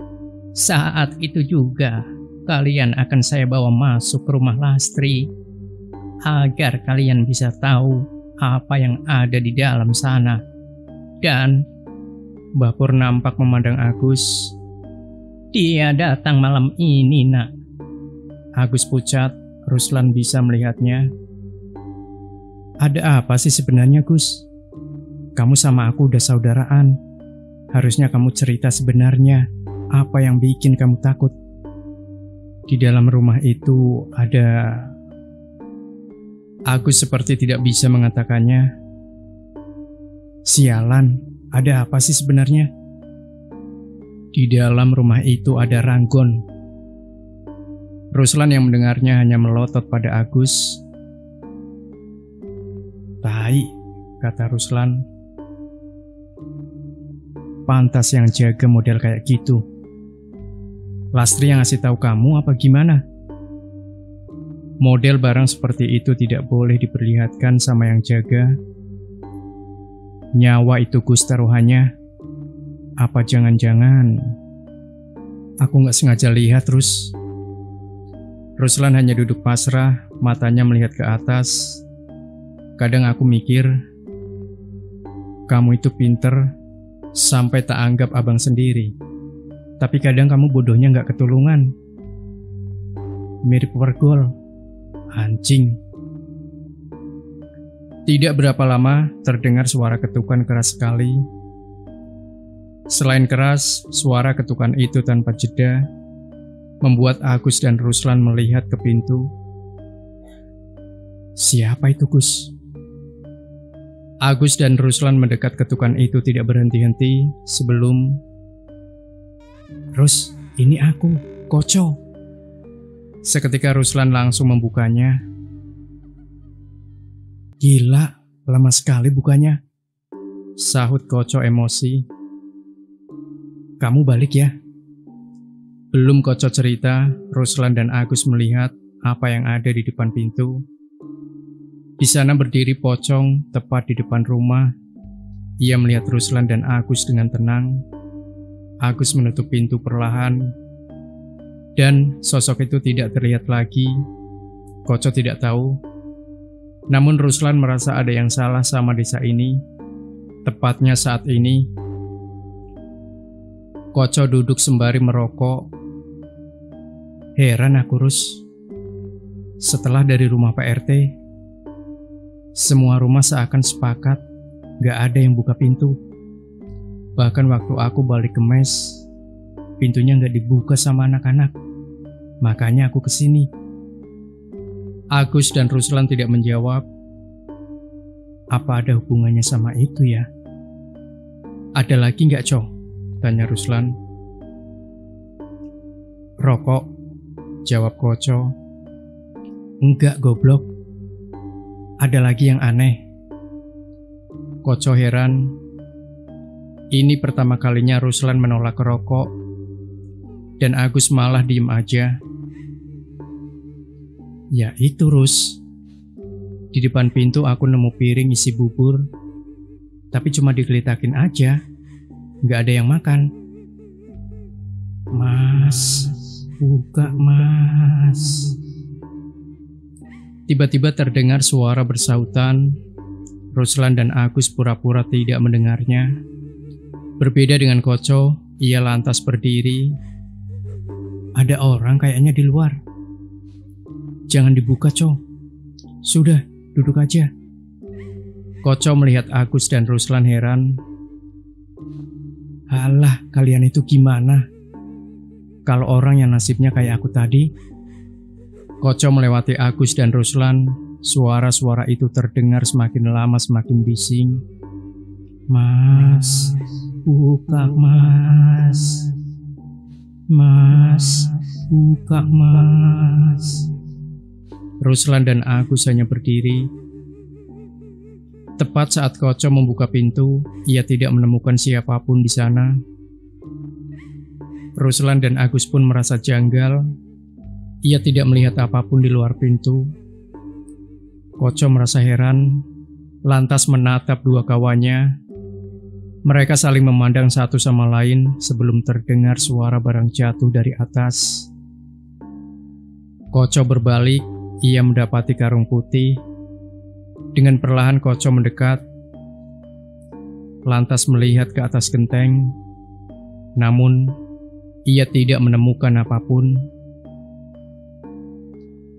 [SPEAKER 2] Saat itu juga kalian akan saya bawa masuk ke rumah Lastri agar kalian bisa tahu apa yang ada di dalam sana. Dan
[SPEAKER 1] Mbah Pur nampak memandang Agus.
[SPEAKER 2] Dia datang malam ini, nak.
[SPEAKER 1] Agus pucat. Ruslan bisa melihatnya. Ada apa sih sebenarnya, Gus? Kamu sama aku udah saudaraan. Harusnya kamu cerita sebenarnya. Apa yang bikin kamu takut? Di dalam rumah itu ada... Agus seperti tidak bisa mengatakannya. Sialan, ada apa sih sebenarnya? Di dalam rumah itu ada Ranggon. Ruslan yang mendengarnya hanya melotot pada Agus. Tai, kata Ruslan. Pantas yang jaga model kayak gitu. Lastri yang ngasih tahu kamu apa gimana? Model barang seperti itu tidak boleh diperlihatkan sama yang jaga. Nyawa itu Gus taruhannya. Apa jangan-jangan aku gak sengaja lihat terus? Ruslan hanya duduk pasrah, matanya melihat ke atas. Kadang aku mikir, kamu itu pinter sampai tak anggap abang sendiri. Tapi kadang kamu bodohnya gak ketulungan. Mirip Wargol. Anjing. Tidak berapa lama terdengar suara ketukan keras sekali. Selain keras, suara ketukan itu tanpa jeda membuat Agus dan Ruslan melihat ke pintu. Siapa itu, Gus? Agus dan Ruslan mendekat ketukan itu tidak berhenti-henti sebelum... Rus, ini aku, Koco. Seketika Ruslan langsung membukanya. Gila, lama sekali bukanya. Sahut Koco emosi. Kamu balik ya? Belum Koco cerita, Ruslan dan Agus melihat apa yang ada di depan pintu. Di sana berdiri pocong tepat di depan rumah. Ia melihat Ruslan dan Agus dengan tenang. Agus menutup pintu perlahan. Dan sosok itu tidak terlihat lagi. Koco tidak tahu. Namun Ruslan merasa ada yang salah sama desa ini. Tepatnya saat ini. Koco duduk sembari merokok. Heran aku, Rus. Setelah dari rumah Pak RT, semua rumah seakan sepakat gak ada yang buka pintu. Bahkan waktu aku balik ke mes, pintunya gak dibuka sama anak-anak. Makanya aku kesini. Agus dan Ruslan tidak menjawab. Apa ada hubungannya sama itu ya? Ada lagi gak, Co? Tanya Ruslan. Rokok, jawab Koco. Enggak, goblok. Ada lagi yang aneh. Koco heran. Ini pertama kalinya Ruslan menolak rokok, dan Agus malah diem aja. Ya itu, Rus. Di depan pintu aku nemu piring isi bubur, tapi cuma digelitakin aja. Nggak ada yang makan. Mas, buka mas. Tiba-tiba terdengar suara bersautan. Ruslan dan Agus pura-pura tidak mendengarnya. Berbeda dengan Koco, ia lantas berdiri. Ada orang kayaknya di luar. Jangan dibuka, Co. Sudah, duduk aja. Koco melihat Agus dan Ruslan heran. Alah, kalian itu gimana? Kalau orang yang nasibnya kayak aku tadi, Koco melewati Agus dan Ruslan. Suara-suara itu terdengar semakin lama semakin bising. Mas, buka mas. Mas, buka mas. Ruslan dan Agus hanya berdiri. Tepat saat Koco membuka pintu, ia tidak menemukan siapapun di sana. Ruslan dan Agus pun merasa janggal. Ia tidak melihat apapun di luar pintu. Koco merasa heran, lantas menatap dua kawannya. Mereka saling memandang satu sama lain sebelum terdengar suara barang jatuh dari atas. Koco berbalik, ia mendapati karung putih. Dengan perlahan Koco mendekat, lantas melihat ke atas genteng. Namun, ia tidak menemukan apapun.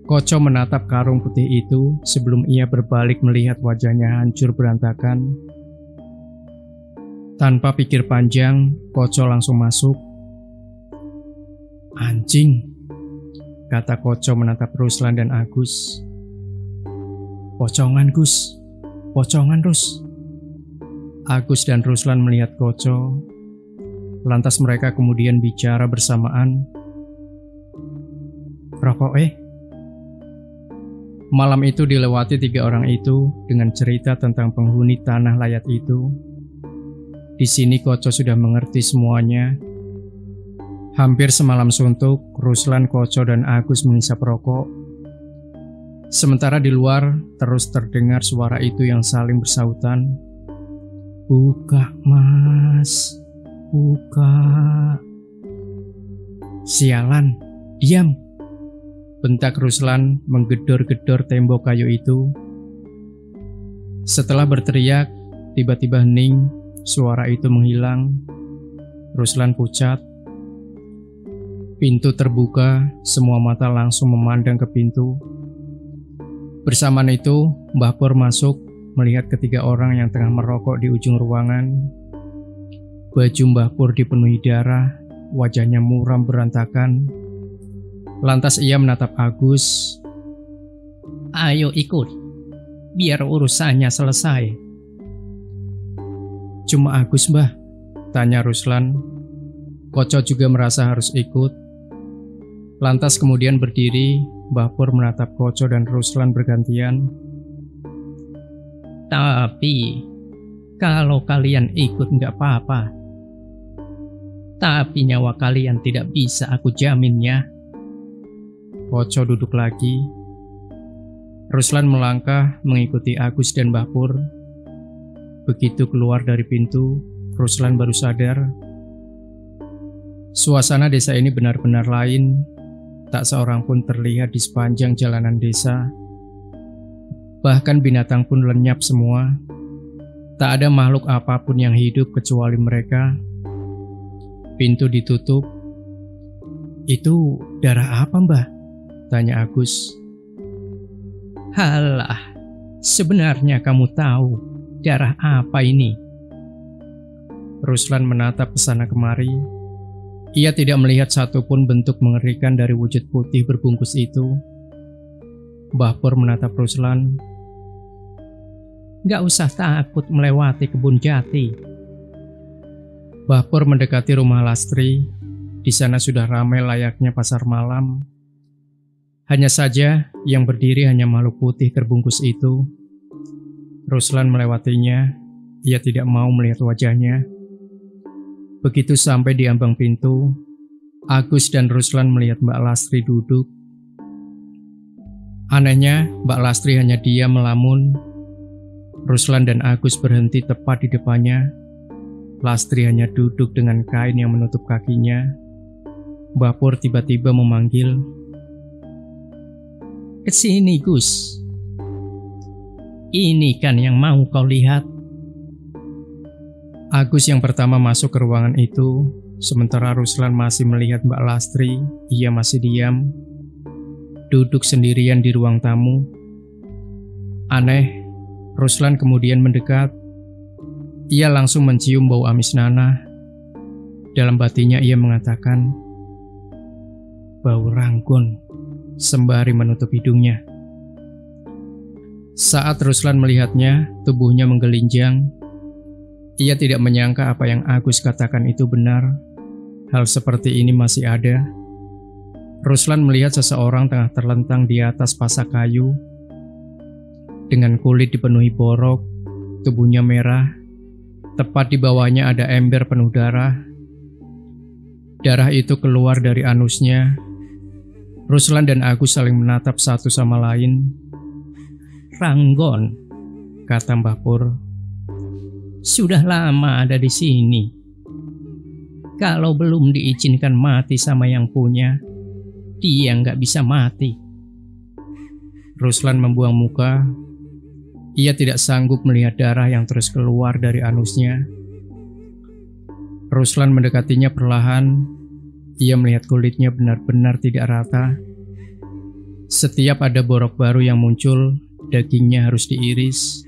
[SPEAKER 1] Koco menatap karung putih itu sebelum ia berbalik melihat wajahnya hancur berantakan. Tanpa pikir panjang, Koco langsung masuk. Anjing, kata Koco menatap Ruslan dan Agus. Pocongan Gus, pocongan Rus. Agus dan Ruslan melihat Koco. Lantas mereka kemudian bicara bersamaan. Rokok Malam itu dilewati 3 orang itu dengan cerita tentang penghuni tanah layat itu. Di sini Koco sudah mengerti semuanya. Hampir semalam suntuk, Ruslan, Koco, dan Agus menghisap rokok. Sementara di luar terus terdengar suara itu yang saling bersautan. Buka mas, buka. Sialan, diam. Bentak Ruslan menggedor-gedor tembok kayu itu. Setelah berteriak, tiba-tiba hening, suara itu menghilang. Ruslan pucat. Pintu terbuka, semua mata langsung memandang ke pintu. Bersamaan itu, Mbah Pur masuk melihat ketiga orang yang tengah merokok di ujung ruangan. Baju Mbah Pur dipenuhi darah, wajahnya muram berantakan. Lantas ia menatap Agus. Ayo ikut, biar urusannya selesai. Cuma Agus Mbah, tanya Ruslan. Koco juga merasa harus ikut. Lantas kemudian berdiri, Mbah Pur menatap Koco dan Ruslan bergantian. Tapi, kalau kalian ikut nggak apa-apa. Tapi nyawa kalian tidak bisa aku jamin ya. Koco duduk lagi. Ruslan melangkah mengikuti Agus dan Mbah Pur. Begitu keluar dari pintu, Ruslan baru sadar. Suasana desa ini benar-benar lain. Tak seorang pun terlihat di sepanjang jalanan desa. Bahkan binatang pun lenyap semua. Tak ada makhluk apapun yang hidup kecuali mereka. Pintu ditutup. Itu darah apa, Mbah? Tanya Agus. Halah, sebenarnya kamu tahu darah apa ini? Ruslan menatap kesana kemari. Ia tidak melihat satupun bentuk mengerikan dari wujud putih berbungkus itu. Mbah Pur menatap Ruslan. Gak usah takut melewati kebun jati. Mbah Pur mendekati rumah Lastri. Di sana sudah ramai layaknya pasar malam. Hanya saja yang berdiri hanya makhluk putih terbungkus itu. Ruslan melewatinya. Ia tidak mau melihat wajahnya. Begitu sampai di ambang pintu, Agus dan Ruslan melihat Mbak Lastri duduk. Anehnya, Mbak Lastri hanya diam melamun. Ruslan dan Agus berhenti tepat di depannya. Lastri hanya duduk dengan kain yang menutup kakinya. Mbah Pur tiba-tiba memanggil, "Kesini, Gus. Ini kan yang mau kau lihat." Agus yang pertama masuk ke ruangan itu, sementara Ruslan masih melihat Mbak Lastri. Ia masih diam, duduk sendirian di ruang tamu. Aneh, Ruslan kemudian mendekat. Ia langsung mencium bau amis nanah. Dalam batinnya ia mengatakan, "Bau ranggon." sembari menutup hidungnya. Saat Ruslan melihatnya, tubuhnya menggelinjang. Ia tidak menyangka apa yang Agus katakan itu benar. Hal seperti ini masih ada. Ruslan melihat seseorang tengah terlentang di atas pasak kayu. Dengan kulit dipenuhi borok, tubuhnya merah. Tepat di bawahnya ada ember penuh darah. Darah itu keluar dari anusnya. Ruslan dan Agus saling menatap satu sama lain.
[SPEAKER 2] "Ranggon," kata Mbah Pur, "sudah lama ada di sini. Kalau belum diizinkan mati sama yang punya, dia nggak bisa mati."
[SPEAKER 1] Ruslan membuang muka. Ia tidak sanggup melihat darah yang terus keluar dari anusnya. Ruslan mendekatinya perlahan. Ia melihat kulitnya benar-benar tidak rata. Setiap ada borok baru yang muncul, dagingnya harus diiris.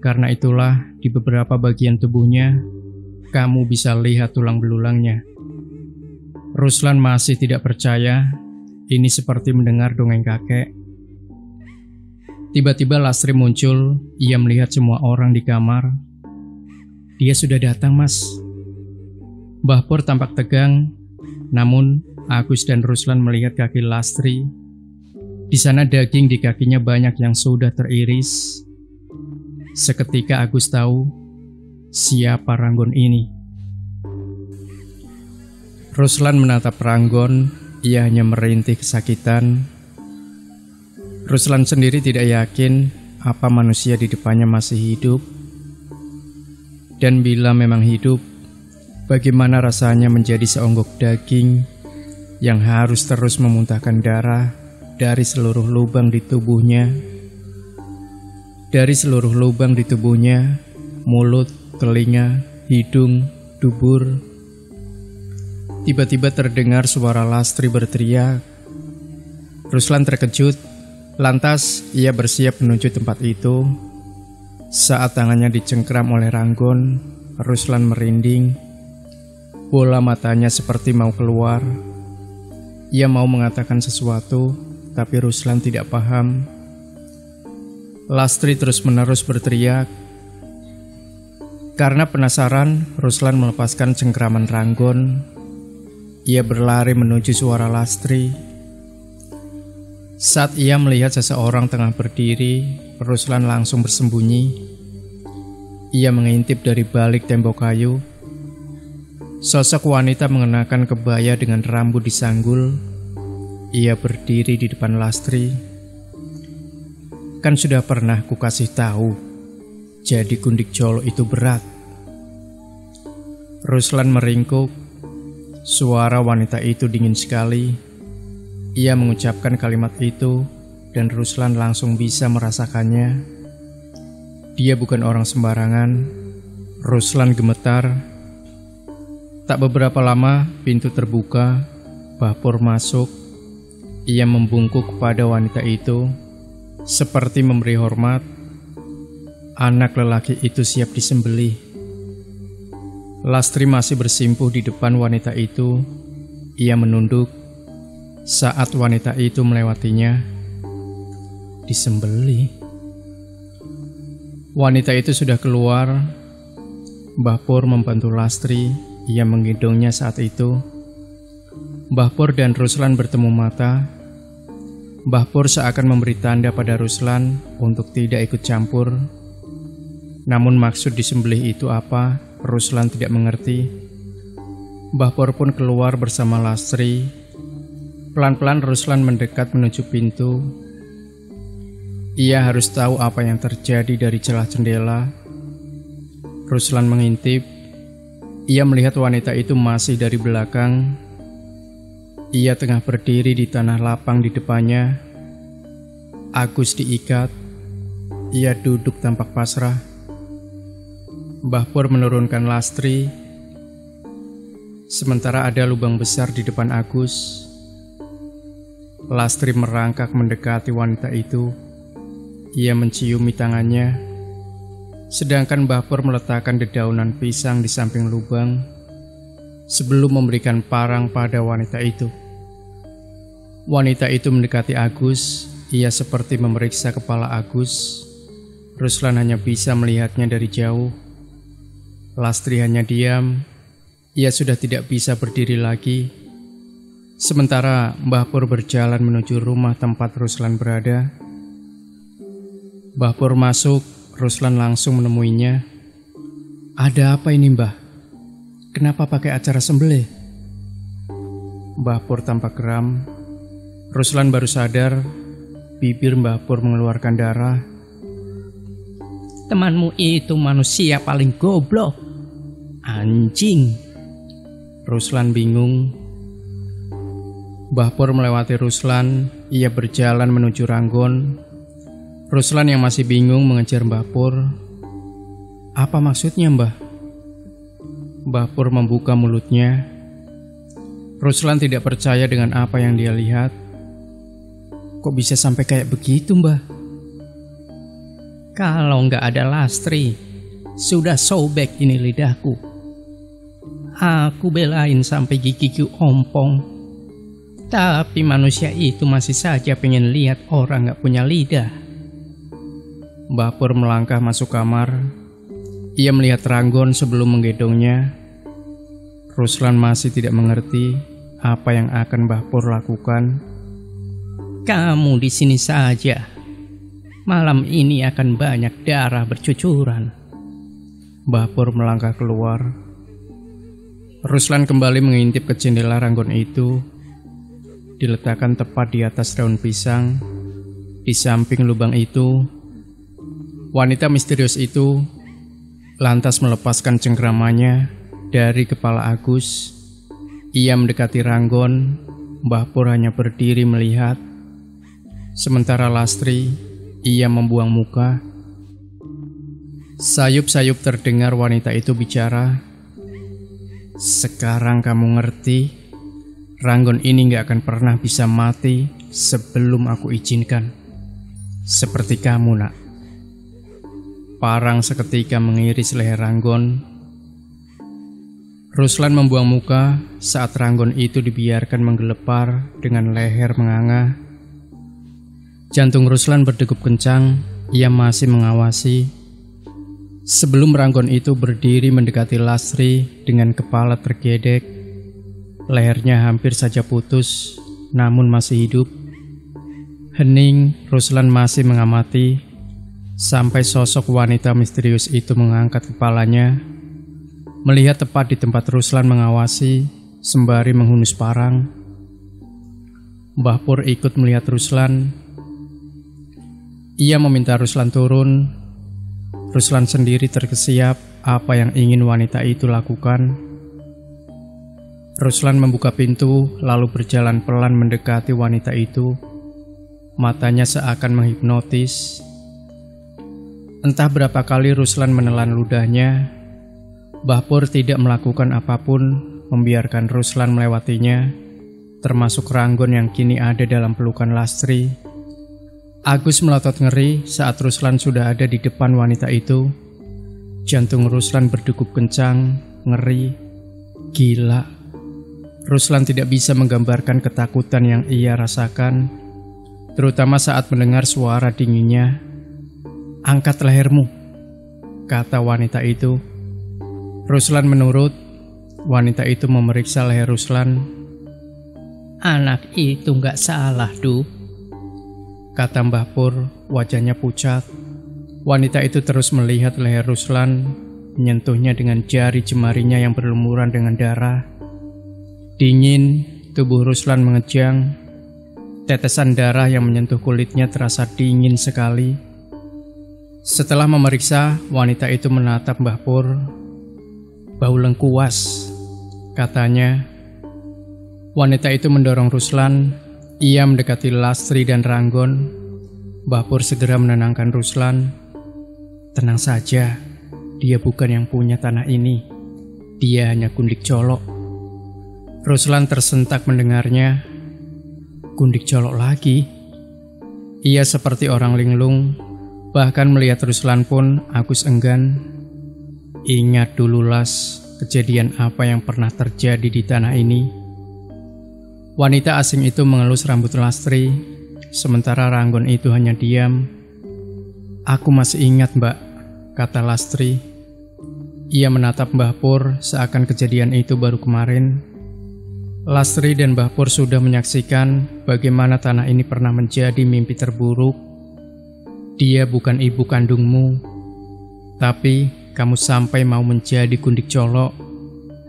[SPEAKER 1] Karena itulah di beberapa bagian tubuhnya, kamu bisa lihat tulang belulangnya. Ruslan masih tidak percaya. Ini seperti mendengar dongeng kakek. Tiba-tiba Lastri muncul. Ia melihat semua orang di kamar. "Dia sudah datang, Mas." Mbah Pur tampak tegang. Namun Agus dan Ruslan melihat kaki Lastri. Di sana daging di kakinya banyak yang sudah teriris. Seketika Agus tahu siapa Ranggon ini. Ruslan menatap Ranggon. Ia hanya merintih kesakitan. Ruslan sendiri tidak yakin apa manusia di depannya masih hidup. Dan bila memang hidup, bagaimana rasanya menjadi seonggok daging yang harus terus memuntahkan darah dari seluruh lubang di tubuhnya. Dari seluruh lubang di tubuhnya, mulut, telinga, hidung, dubur. Tiba-tiba terdengar suara Lastri berteriak. Ruslan terkejut. Lantas ia bersiap menuju tempat itu. Saat tangannya dicengkram oleh Ranggon, Ruslan merinding. Bola matanya seperti mau keluar. Ia mau mengatakan sesuatu, tapi Ruslan tidak paham. Lastri terus-menerus berteriak. Karena penasaran, Ruslan melepaskan cengkraman Ranggon. Ia berlari menuju suara Lastri. Saat ia melihat seseorang tengah berdiri, Ruslan langsung bersembunyi. Ia mengintip dari balik tembok kayu. Sosok wanita mengenakan kebaya dengan rambut disanggul. Ia berdiri di depan Lastri. "Kan sudah pernah kukasih tahu, jadi gundik colo itu berat." Ruslan meringkuk. Suara wanita itu dingin sekali. Ia mengucapkan kalimat itu dan Ruslan langsung bisa merasakannya. Dia bukan orang sembarangan. Ruslan gemetar. Tak beberapa lama pintu terbuka. Mbah Pur masuk. Ia membungkuk kepada wanita itu seperti memberi hormat. Anak lelaki itu siap disembelih. Lastri masih bersimpuh di depan wanita itu. Ia menunduk. Saat wanita itu melewatinya, disembelih. Wanita itu sudah keluar. Mbah Pur membantu Lastri. Ia menggendongnya saat itu. Mbah Pur dan Ruslan bertemu mata. Mbah Pur seakan memberi tanda pada Ruslan untuk tidak ikut campur. Namun maksud disembelih itu apa, Ruslan tidak mengerti. Mbah Pur pun keluar bersama Lastri. Pelan-pelan Ruslan mendekat menuju pintu. Ia harus tahu apa yang terjadi dari celah jendela. Ruslan mengintip. Ia melihat wanita itu masih dari belakang. Ia tengah berdiri di tanah lapang di depannya. Agus diikat. Ia duduk tampak pasrah. Mbah Pur menurunkan Lastri. Sementara ada lubang besar di depan Agus. Lastri merangkak mendekati wanita itu. Ia menciumi tangannya. Sedangkan Mbah Pur meletakkan dedaunan pisang di samping lubang sebelum memberikan parang pada wanita itu. Wanita itu mendekati Agus. Ia seperti memeriksa kepala Agus. Ruslan hanya bisa melihatnya dari jauh. Lastri hanya diam. Ia sudah tidak bisa berdiri lagi. Sementara Mbah Pur berjalan menuju rumah tempat Ruslan berada. Mbah Pur masuk, Ruslan langsung menemuinya. "Ada apa ini, Mbah? Kenapa pakai acara sembelih?" Mbah Pur tampak geram. Ruslan baru sadar, bibir Mbah Pur mengeluarkan darah.
[SPEAKER 2] Temanmu itu manusia paling goblok. Anjing.
[SPEAKER 1] Ruslan bingung. Mbah Pur melewati Ruslan. Ia berjalan menuju Ranggon. Ruslan yang masih bingung mengejar Mbah Pur. "Apa maksudnya, Mbah?" Mbah Pur membuka mulutnya. Ruslan tidak percaya dengan apa yang dia lihat. "Kok bisa sampai kayak begitu, Mbah?"
[SPEAKER 2] "Kalau nggak ada Lastri, sudah sobek ini lidahku. Aku belain sampai gigiku ompong. Tapi manusia itu masih saja pengen lihat orang nggak punya lidah."
[SPEAKER 1] Mbah Pur melangkah masuk kamar. Ia melihat Ranggon sebelum menggendongnya. Ruslan masih tidak mengerti apa yang akan Mbah Pur lakukan.
[SPEAKER 2] "Kamu di sini saja. Malam ini akan banyak darah bercucuran."
[SPEAKER 1] Mbah Pur melangkah keluar. Ruslan kembali mengintip ke jendela Ranggon itu. Diletakkan tepat di atas daun pisang. Di samping lubang itu, wanita misterius itu lantas melepaskan cengkramannya dari kepala Agus. Ia mendekati Ranggon. Mbah Pur hanya berdiri melihat. Sementara Lastri, ia membuang muka. Sayup-sayup terdengar wanita itu bicara. "Sekarang kamu ngerti, Ranggon ini gak akan pernah bisa mati sebelum aku izinkan. Seperti kamu, Nak." Parang seketika mengiris leher Ranggon. Ruslan membuang muka saat Ranggon itu dibiarkan menggelepar dengan leher menganga. Jantung Ruslan berdegup kencang. Ia masih mengawasi. Sebelum Ranggon itu berdiri mendekati Lastri dengan kepala tergedek. Lehernya hampir saja putus, namun masih hidup. Hening, Ruslan masih mengamati sampai sosok wanita misterius itu mengangkat kepalanya, melihat tepat di tempat Ruslan mengawasi sembari menghunus parang. Mbah Pur ikut melihat Ruslan. Ia meminta Ruslan turun. Ruslan sendiri terkesiap apa yang ingin wanita itu lakukan. Ruslan membuka pintu lalu berjalan pelan mendekati wanita itu. Matanya seakan menghipnotis. Entah berapa kali Ruslan menelan ludahnya. Mbah Pur tidak melakukan apapun, membiarkan Ruslan melewatinya, termasuk Ranggon yang kini ada dalam pelukan Lastri. Agus melotot ngeri saat Ruslan sudah ada di depan wanita itu. Jantung Ruslan berdegup kencang, ngeri, gila. Ruslan tidak bisa menggambarkan ketakutan yang ia rasakan, terutama saat mendengar suara dinginnya. "Angkat lehermu," kata wanita itu. Ruslan menurut. Wanita itu memeriksa leher Ruslan.
[SPEAKER 2] "Anak itu nggak salah, Du,"
[SPEAKER 1] kata Mbah Pur, wajahnya pucat. Wanita itu terus melihat leher Ruslan, menyentuhnya dengan jari jemarinya yang berlumuran dengan darah. Dingin, tubuh Ruslan mengejang. Tetesan darah yang menyentuh kulitnya terasa dingin sekali. Setelah memeriksa, wanita itu menatap Mbah Pur. "Bau lengkuas," katanya. Wanita itu mendorong Ruslan. Ia mendekati Lastri dan Ranggon. Mbah Pur segera menenangkan Ruslan. "Tenang saja, dia bukan yang punya tanah ini. Dia hanya gundik colok." Ruslan tersentak mendengarnya. Gundik colok lagi? Ia seperti orang linglung. Bahkan melihat Ruslan pun Agus enggan. Ingat dulu Las, kejadian apa yang pernah terjadi di tanah ini. Wanita asing itu mengelus rambut Lastri, sementara Ranggon itu hanya diam. "Aku masih ingat, Mbak," kata Lastri. Ia menatap Mbah Pur seakan kejadian itu baru kemarin. Lastri dan Mbah Pur sudah menyaksikan bagaimana tanah ini pernah menjadi mimpi terburuk. Dia bukan ibu kandungmu, tapi kamu sampai mau menjadi gundik colok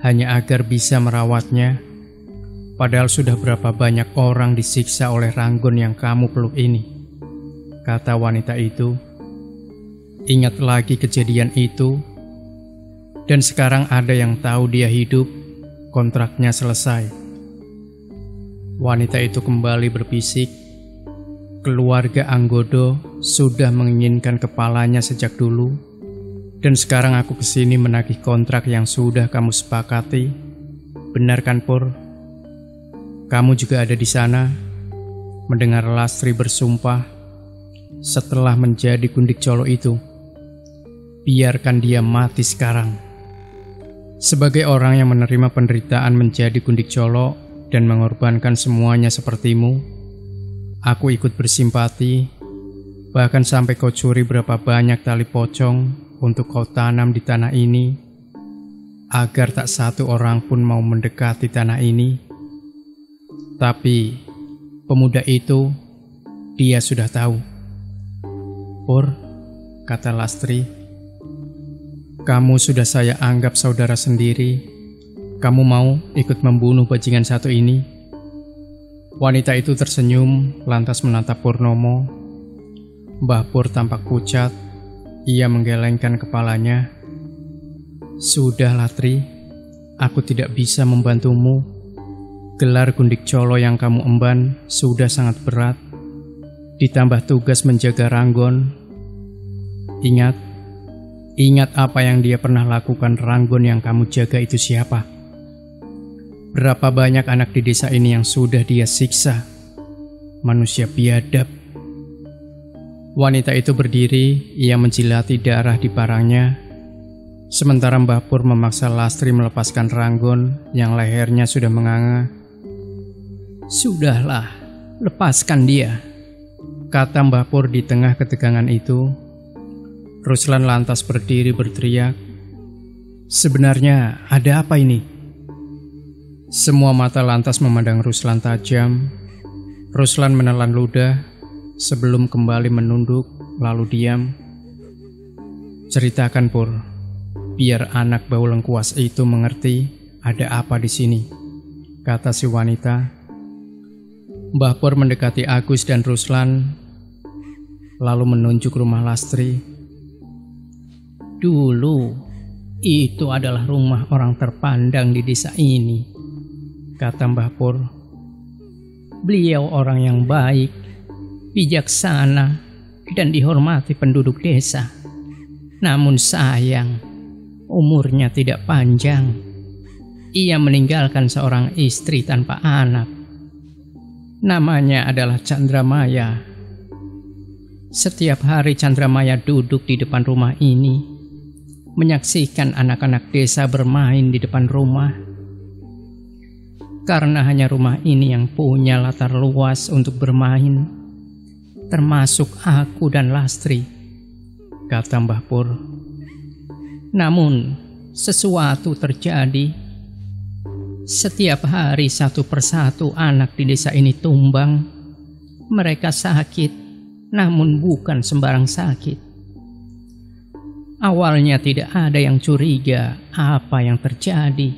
[SPEAKER 1] hanya agar bisa merawatnya. Padahal sudah berapa banyak orang disiksa oleh Ranggon yang kamu peluk ini, kata wanita itu. Ingat lagi kejadian itu, dan sekarang ada yang tahu dia hidup, kontraknya selesai. Wanita itu kembali berbisik, keluarga Anggodo sudah menginginkan kepalanya sejak dulu, dan sekarang aku kesini menagih kontrak yang sudah kamu sepakati. Benar kan, Pur? Kamu juga ada di sana, mendengar Lastri bersumpah setelah menjadi gundik colo itu. Biarkan dia mati sekarang. Sebagai orang yang menerima penderitaan menjadi gundik colo dan mengorbankan semuanya sepertimu, aku ikut bersimpati, bahkan sampai kau curi berapa banyak tali pocong untuk kau tanam di tanah ini, agar tak satu orang pun mau mendekati tanah ini. Tapi pemuda itu, dia sudah tahu. Pur, kata Lastri, kamu sudah saya anggap saudara sendiri. Kamu mau ikut membunuh bajingan satu ini? Wanita itu tersenyum, lantas menatap Purnomo. Mbah Pur tampak pucat. Ia menggelengkan kepalanya. Sudah, Latri, aku tidak bisa membantumu. Gelar gundik colo yang kamu emban sudah sangat berat, ditambah tugas menjaga Ranggon. Ingat apa yang dia pernah lakukan. Ranggon yang kamu jaga itu siapa? Berapa banyak anak di desa ini yang sudah dia siksa? Manusia biadab. Wanita itu berdiri, ia menjilati darah di parangnya. Sementara Mbah Pur memaksa Lastri melepaskan Ranggon yang lehernya sudah menganga.
[SPEAKER 2] Sudahlah, lepaskan dia,
[SPEAKER 1] kata Mbah Pur di tengah ketegangan itu. Ruslan lantas berdiri berteriak, sebenarnya ada apa ini? Semua mata lantas memandang Ruslan tajam. Ruslan menelan ludah sebelum kembali menunduk lalu diam. Ceritakan, Pur, biar anak bau lengkuas itu mengerti ada apa di sini, kata si wanita. Mbah Pur mendekati Agus dan Ruslan, lalu menunjuk rumah Lastri.
[SPEAKER 2] Dulu, itu adalah rumah orang terpandang di desa ini, kata Mbah Pur. Beliau orang yang baik, bijaksana, dan dihormati penduduk desa. Namun sayang, umurnya tidak panjang. Ia meninggalkan seorang istri tanpa anak. Namanya adalah Chandramaya. Setiap hari Chandramaya duduk di depan rumah ini, menyaksikan anak-anak desa bermain di depan rumah. Karena hanya rumah ini yang punya latar luas untuk bermain, termasuk aku dan Lastri, kata Mbah Pur. Namun, sesuatu terjadi. Setiap hari satu persatu anak di desa ini tumbang. Mereka sakit, namun bukan sembarang sakit. Awalnya tidak ada yang curiga apa yang terjadi.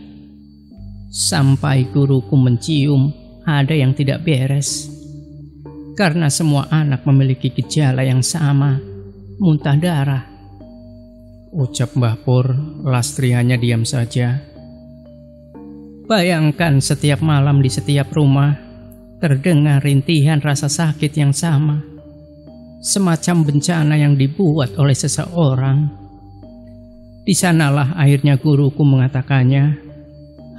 [SPEAKER 2] Sampai guruku mencium ada yang tidak beres. Karena semua anak memiliki gejala yang sama, muntah darah.
[SPEAKER 1] Ucap Mbah Pur, Lastri hanya diam saja.
[SPEAKER 2] Bayangkan setiap malam di setiap rumah terdengar rintihan rasa sakit yang sama, semacam bencana yang dibuat oleh seseorang. Di sanalah akhirnya guruku mengatakannya,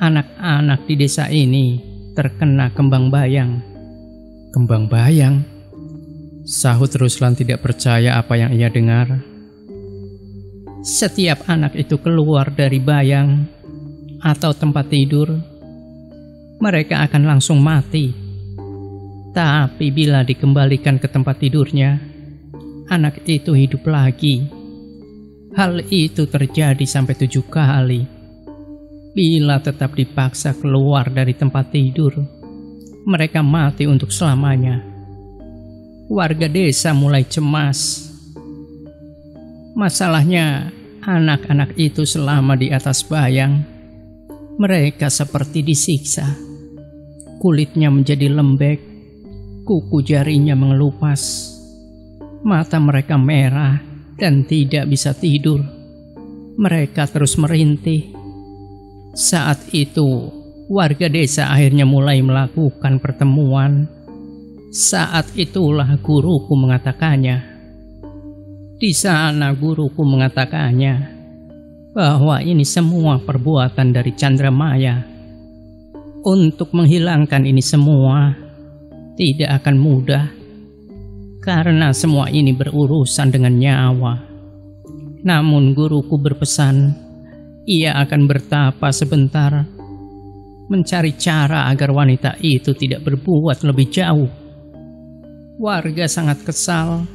[SPEAKER 2] anak-anak di desa ini terkena kembang bayang.
[SPEAKER 1] Kembang bayang? Sahut Ruslan tidak percaya apa yang ia dengar.
[SPEAKER 2] Setiap anak itu keluar dari bayang atau tempat tidur, mereka akan langsung mati. Tapi bila dikembalikan ke tempat tidurnya, anak itu hidup lagi. Hal itu terjadi sampai 7 kali. Bila tetap dipaksa keluar dari tempat tidur, mereka mati untuk selamanya. Warga desa mulai cemas. Masalahnya, anak-anak itu selama di atas bayang, mereka seperti disiksa. Kulitnya menjadi lembek, kuku jarinya mengelupas, mata mereka merah dan tidak bisa tidur. Mereka terus merintih. Saat itu, warga desa akhirnya mulai melakukan pertemuan. Saat itulah guruku mengatakannya. Di sana guruku mengatakannya bahwa ini semua perbuatan dari Chandramaya. Untuk menghilangkan ini semua tidak akan mudah, karena semua ini berurusan dengan nyawa. Namun guruku berpesan, ia akan bertapa sebentar, mencari cara agar wanita itu tidak berbuat lebih jauh. Warga sangat kesal.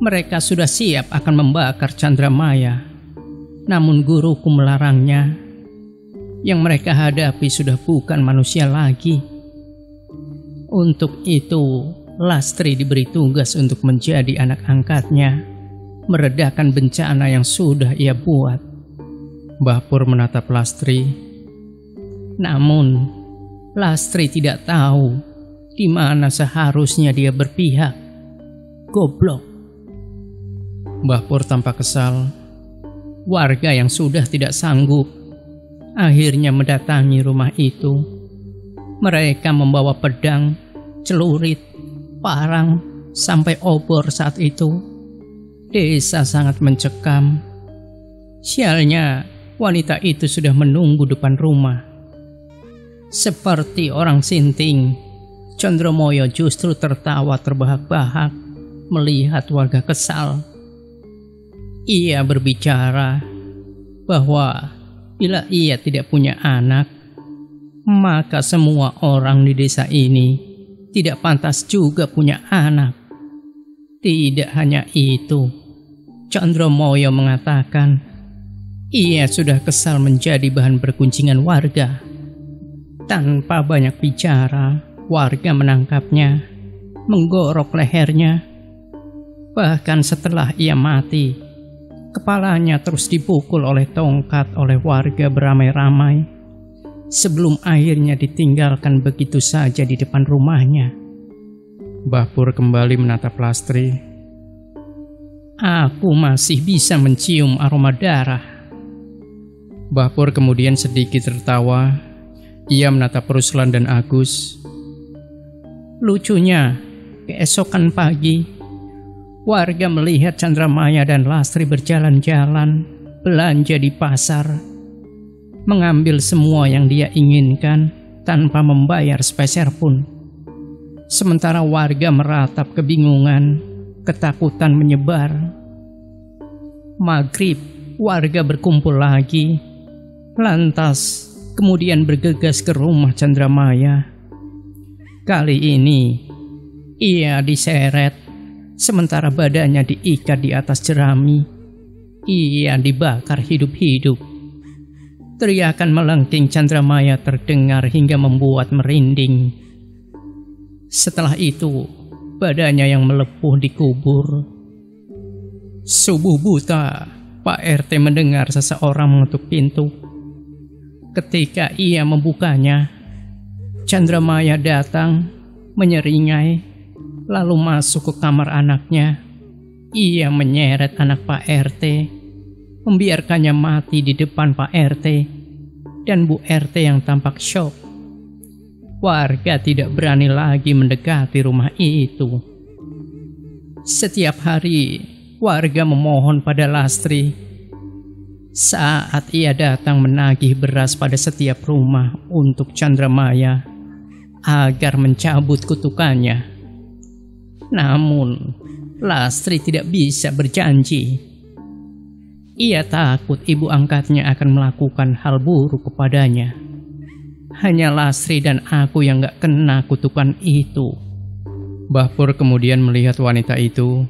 [SPEAKER 2] Mereka sudah siap akan membakar Chandramaya, namun guruku melarangnya. Yang mereka hadapi sudah bukan manusia lagi. Untuk itu, Lastri diberi tugas untuk menjadi anak angkatnya, meredakan bencana yang sudah ia buat.
[SPEAKER 1] Mbah Pur menatap Lastri.
[SPEAKER 2] Namun, Lastri tidak tahu di mana seharusnya dia berpihak. Goblok.
[SPEAKER 1] Mbah Pur tampak kesal.
[SPEAKER 2] Warga yang sudah tidak sanggup akhirnya mendatangi rumah itu. Mereka membawa pedang, celurit, parang, sampai obor saat itu. Desa sangat mencekam. Sialnya, wanita itu sudah menunggu depan rumah. Seperti orang sinting, Chandramaya justru tertawa terbahak-bahak melihat warga kesal. Ia berbicara bahwa bila ia tidak punya anak, maka semua orang di desa ini tidak pantas juga punya anak. Tidak hanya itu, Chandramaya mengatakan ia sudah kesal menjadi bahan perguncingan warga. Tanpa banyak bicara, warga menangkapnya, menggorok lehernya. Bahkan setelah ia mati, kepalanya terus dipukul oleh tongkat oleh warga beramai-ramai, sebelum akhirnya ditinggalkan begitu saja di depan rumahnya.
[SPEAKER 1] Mbah Pur kembali menatap Lastri.
[SPEAKER 2] Aku masih bisa mencium aroma darah.
[SPEAKER 1] Mbah Pur kemudian sedikit tertawa. Ia menatap Ruslan dan Agus.
[SPEAKER 2] Lucunya, keesokan pagi, warga melihat Chandramaya dan Lastri berjalan-jalan, belanja di pasar, mengambil semua yang dia inginkan tanpa membayar sepeser pun. Sementara warga meratap kebingungan, ketakutan menyebar. Maghrib, warga berkumpul lagi, lantas kemudian bergegas ke rumah Chandramaya. Kali ini, ia diseret, sementara badannya diikat di atas jerami. Ia dibakar hidup-hidup. Teriakan melengking Chandramaya terdengar hingga membuat merinding. Setelah itu, badannya yang melepuh dikubur. Subuh buta, Pak RT mendengar seseorang mengetuk pintu. Ketika ia membukanya, Chandramaya datang, menyeringai, lalu masuk ke kamar anaknya. Ia menyeret anak Pak RT, membiarkannya mati di depan Pak RT dan Bu RT yang tampak syok. Warga tidak berani lagi mendekati rumah itu. Setiap hari, warga memohon pada Lastri saat ia datang menagih beras pada setiap rumah untuk Chandramaya agar mencabut kutukannya. Namun, Lastri tidak bisa berjanji. Ia takut ibu angkatnya akan melakukan hal buruk kepadanya. Hanya Lastri dan aku yang gak kena kutukan itu.
[SPEAKER 1] Mbah Pur kemudian melihat wanita itu.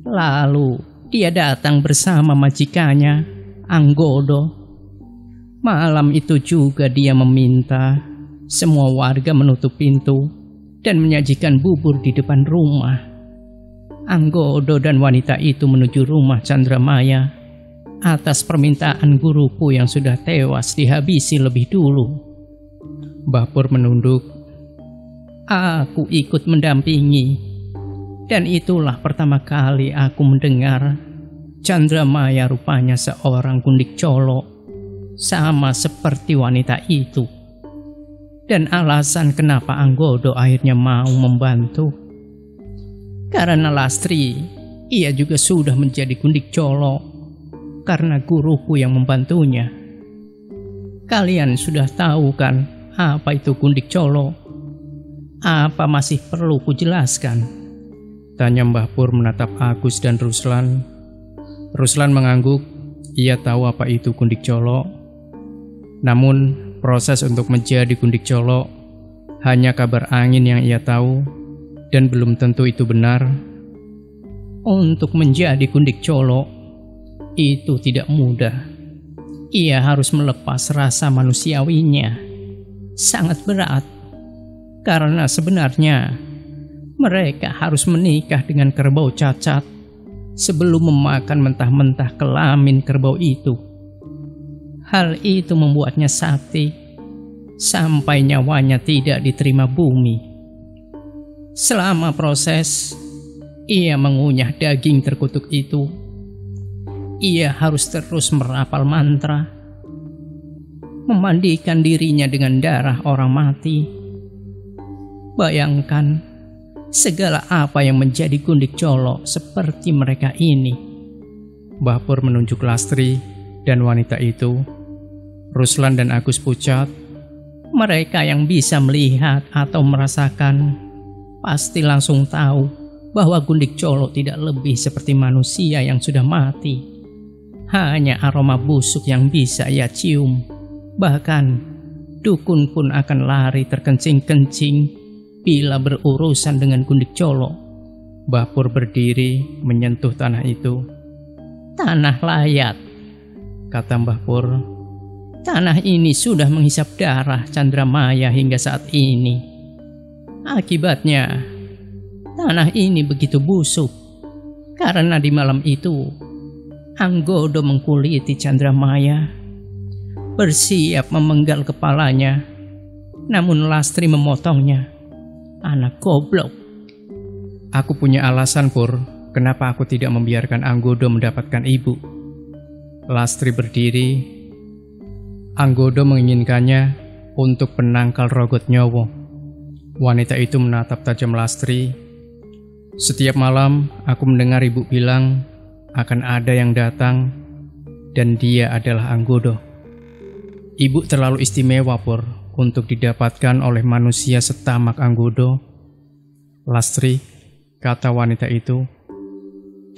[SPEAKER 2] Lalu dia datang bersama majikannya, Anggodo. Malam itu juga dia meminta semua warga menutup pintu dan menyajikan bubur di depan rumah. Anggodo dan wanita itu menuju rumah Chandramaya atas permintaan guruku yang sudah tewas dihabisi lebih dulu.
[SPEAKER 1] Mbah Pur menunduk.
[SPEAKER 2] Aku ikut mendampingi, dan itulah pertama kali aku mendengar Chandramaya rupanya seorang gundik colo, sama seperti wanita itu. Dan alasan kenapa Anggodo akhirnya mau membantu, karena Lastri, ia juga sudah menjadi gundik colo karena guruku yang membantunya. Kalian sudah tahu kan apa itu gundik colo? Apa masih perlu kujelaskan?
[SPEAKER 1] Tanya Mbah Pur menatap Agus dan Ruslan. Ruslan mengangguk, ia tahu apa itu gundik colo. Namun proses untuk menjadi gundik colo hanya kabar angin yang ia tahu, dan belum tentu itu benar.
[SPEAKER 2] Untuk menjadi gundik colo itu tidak mudah. Ia harus melepas rasa manusiawinya. Sangat berat, karena sebenarnya mereka harus menikah dengan kerbau cacat sebelum memakan mentah-mentah kelamin kerbau itu. Hal itu membuatnya sakti sampai nyawanya tidak diterima bumi. Selama proses, ia mengunyah daging terkutuk itu. Ia harus terus merapal mantra, memandikan dirinya dengan darah orang mati. Bayangkan segala apa yang menjadi gundik colo seperti mereka ini.
[SPEAKER 1] Mbah Pur menunjuk Lastri dan wanita itu. Ruslan dan Agus pucat.
[SPEAKER 2] Mereka yang bisa melihat atau merasakan pasti langsung tahu bahwa gundik colo tidak lebih seperti manusia yang sudah mati. Hanya aroma busuk yang bisa ia cium. Bahkan dukun pun akan lari terkencing-kencing bila berurusan dengan gundik colo.
[SPEAKER 1] Mbah Pur berdiri menyentuh tanah itu.
[SPEAKER 2] Tanah layat,
[SPEAKER 1] kata Mbah Pur.
[SPEAKER 2] Tanah ini sudah menghisap darah Chandramaya hingga saat ini. Akibatnya, tanah ini begitu busuk karena di malam itu Anggodo mengkuliti Chandramaya, bersiap memenggal kepalanya. Namun Lastri memotongnya. Anak goblok.
[SPEAKER 1] Aku punya alasan, Pur, kenapa aku tidak membiarkan Anggodo mendapatkan ibu. Lastri berdiri. Anggodo menginginkannya untuk penangkal rogot nyowo. Wanita itu menatap tajam Lastri. Setiap malam aku mendengar ibu bilang akan ada yang datang dan dia adalah Anggodo. Ibu terlalu istimewa, Pur, untuk didapatkan oleh manusia setamak Anggodo. Lastri, kata wanita itu,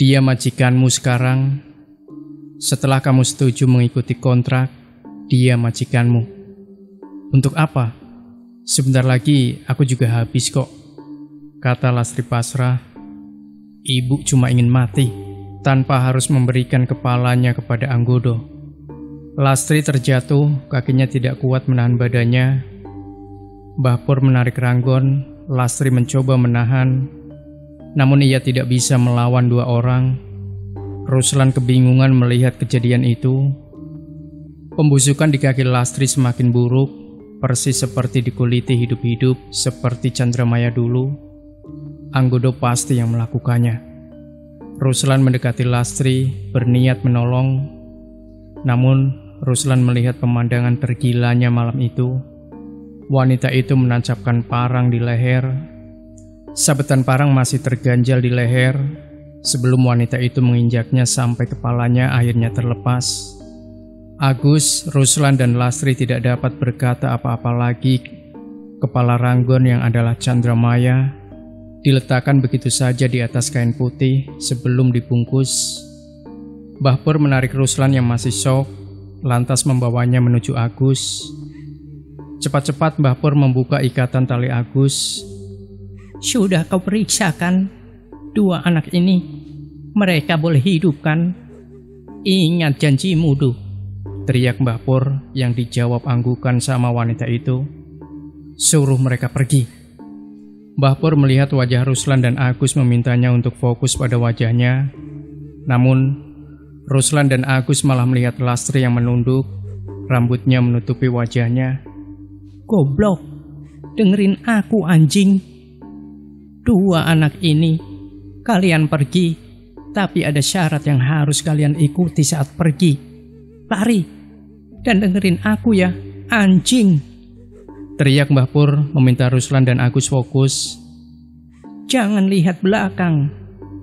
[SPEAKER 1] dia majikanmu sekarang. Setelah kamu setuju mengikuti kontrak, dia majikanmu. Untuk apa? Sebentar lagi aku juga habis kok, kata Lastri pasrah. Ibu cuma ingin mati tanpa harus memberikan kepalanya kepada Anggodo. Lastri terjatuh, kakinya tidak kuat menahan badannya. Mbah Pur menarik ranggon. Lastri mencoba menahan, namun ia tidak bisa melawan dua orang. Ruslan kebingungan melihat kejadian itu. Pembusukan di kaki Lastri semakin buruk, persis seperti dikuliti hidup-hidup seperti Chandramaya dulu. Anggodo pasti yang melakukannya. Ruslan mendekati Lastri, berniat menolong. Namun Ruslan melihat pemandangan tergilanya malam itu. Wanita itu menancapkan parang di leher. Sabetan parang masih terganjal di leher sebelum wanita itu menginjaknya sampai kepalanya akhirnya terlepas. Agus, Ruslan, dan Lastri tidak dapat berkata apa-apa lagi. Kepala ranggon yang adalah Chandramaya diletakkan begitu saja di atas kain putih sebelum dibungkus. Mbah Pur menarik Ruslan yang masih syok, lantas membawanya menuju Agus. Cepat-cepat Mbah Pur membuka ikatan tali Agus.
[SPEAKER 2] Sudah kau periksakan dua anak ini? Mereka boleh hidup kan? Ingat janjimu, Duh.
[SPEAKER 1] Teriak Mbah Pur yang dijawab anggukan sama wanita itu. Suruh mereka pergi. Mbah Pur melihat wajah Ruslan dan Agus memintanya untuk fokus pada wajahnya. Namun, Ruslan dan Agus malah melihat Lastri yang menunduk, rambutnya menutupi wajahnya.
[SPEAKER 2] Goblok, dengerin aku anjing. Dua anak ini, kalian pergi, tapi ada syarat yang harus kalian ikuti saat pergi. Lari, dan dengerin aku ya, anjing.
[SPEAKER 1] Teriak Mbah Pur meminta Ruslan dan Agus fokus.
[SPEAKER 2] Jangan lihat belakang.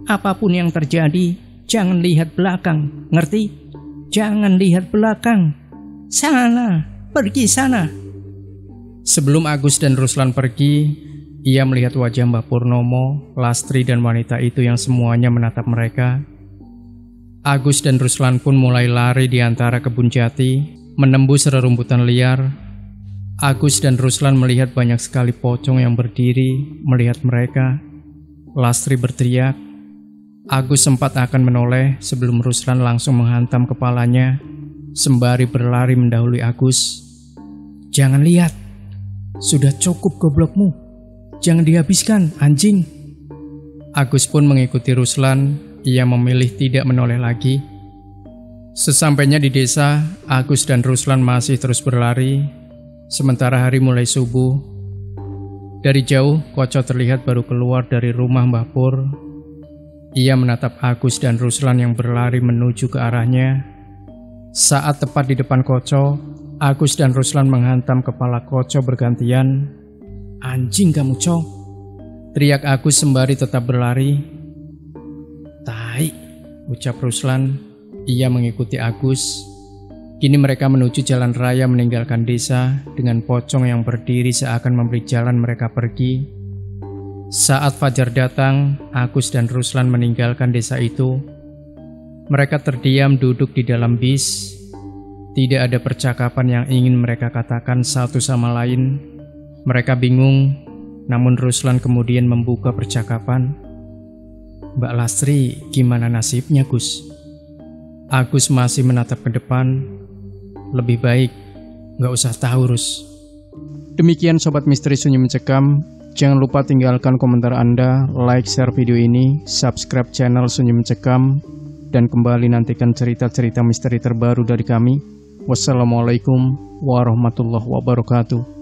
[SPEAKER 2] Apapun yang terjadi, jangan lihat belakang. Ngerti? Jangan lihat belakang. Sana, pergi sana.
[SPEAKER 1] Sebelum Agus dan Ruslan pergi, ia melihat wajah Mbah Purnomo, Lastri dan wanita itu yang semuanya menatap mereka. Agus dan Ruslan pun mulai lari di antara kebun jati, menembus rerumputan liar. Agus dan Ruslan melihat banyak sekali pocong yang berdiri melihat mereka. Lastri berteriak. Agus sempat akan menoleh sebelum Ruslan langsung menghantam kepalanya sembari berlari mendahului Agus. Jangan lihat. Sudah cukup goblokmu. Jangan dihabiskan, anjing. Agus pun mengikuti Ruslan. Ia memilih tidak menoleh lagi. Sesampainya di desa, Agus dan Ruslan masih terus berlari. Sementara hari mulai subuh. Dari jauh, Koco terlihat baru keluar dari rumah Mbah Pur. Ia menatap Agus dan Ruslan yang berlari menuju ke arahnya. Saat tepat di depan Koco, Agus dan Ruslan menghantam kepala Koco bergantian. Anjing kamu, Co! Teriak Agus sembari tetap berlari. Tai, ucap Ruslan. Ia mengikuti Agus. Kini mereka menuju jalan raya meninggalkan desa dengan pocong yang berdiri seakan memberi jalan mereka pergi. Saat fajar datang, Agus dan Ruslan meninggalkan desa itu. Mereka terdiam duduk di dalam bis. Tidak ada percakapan yang ingin mereka katakan satu sama lain. Mereka bingung, namun Ruslan kemudian membuka percakapan. Mbak Lastri, gimana nasibnya, Gus? Agus masih menatap ke depan. Lebih baik gak usah tahu, Rus. Demikian Sobat Misteri Sunyi Mencekam. Jangan lupa tinggalkan komentar Anda, like, share video ini, subscribe channel Sunyi Mencekam, dan kembali nantikan cerita-cerita misteri terbaru dari kami. Wassalamualaikum warahmatullahi wabarakatuh.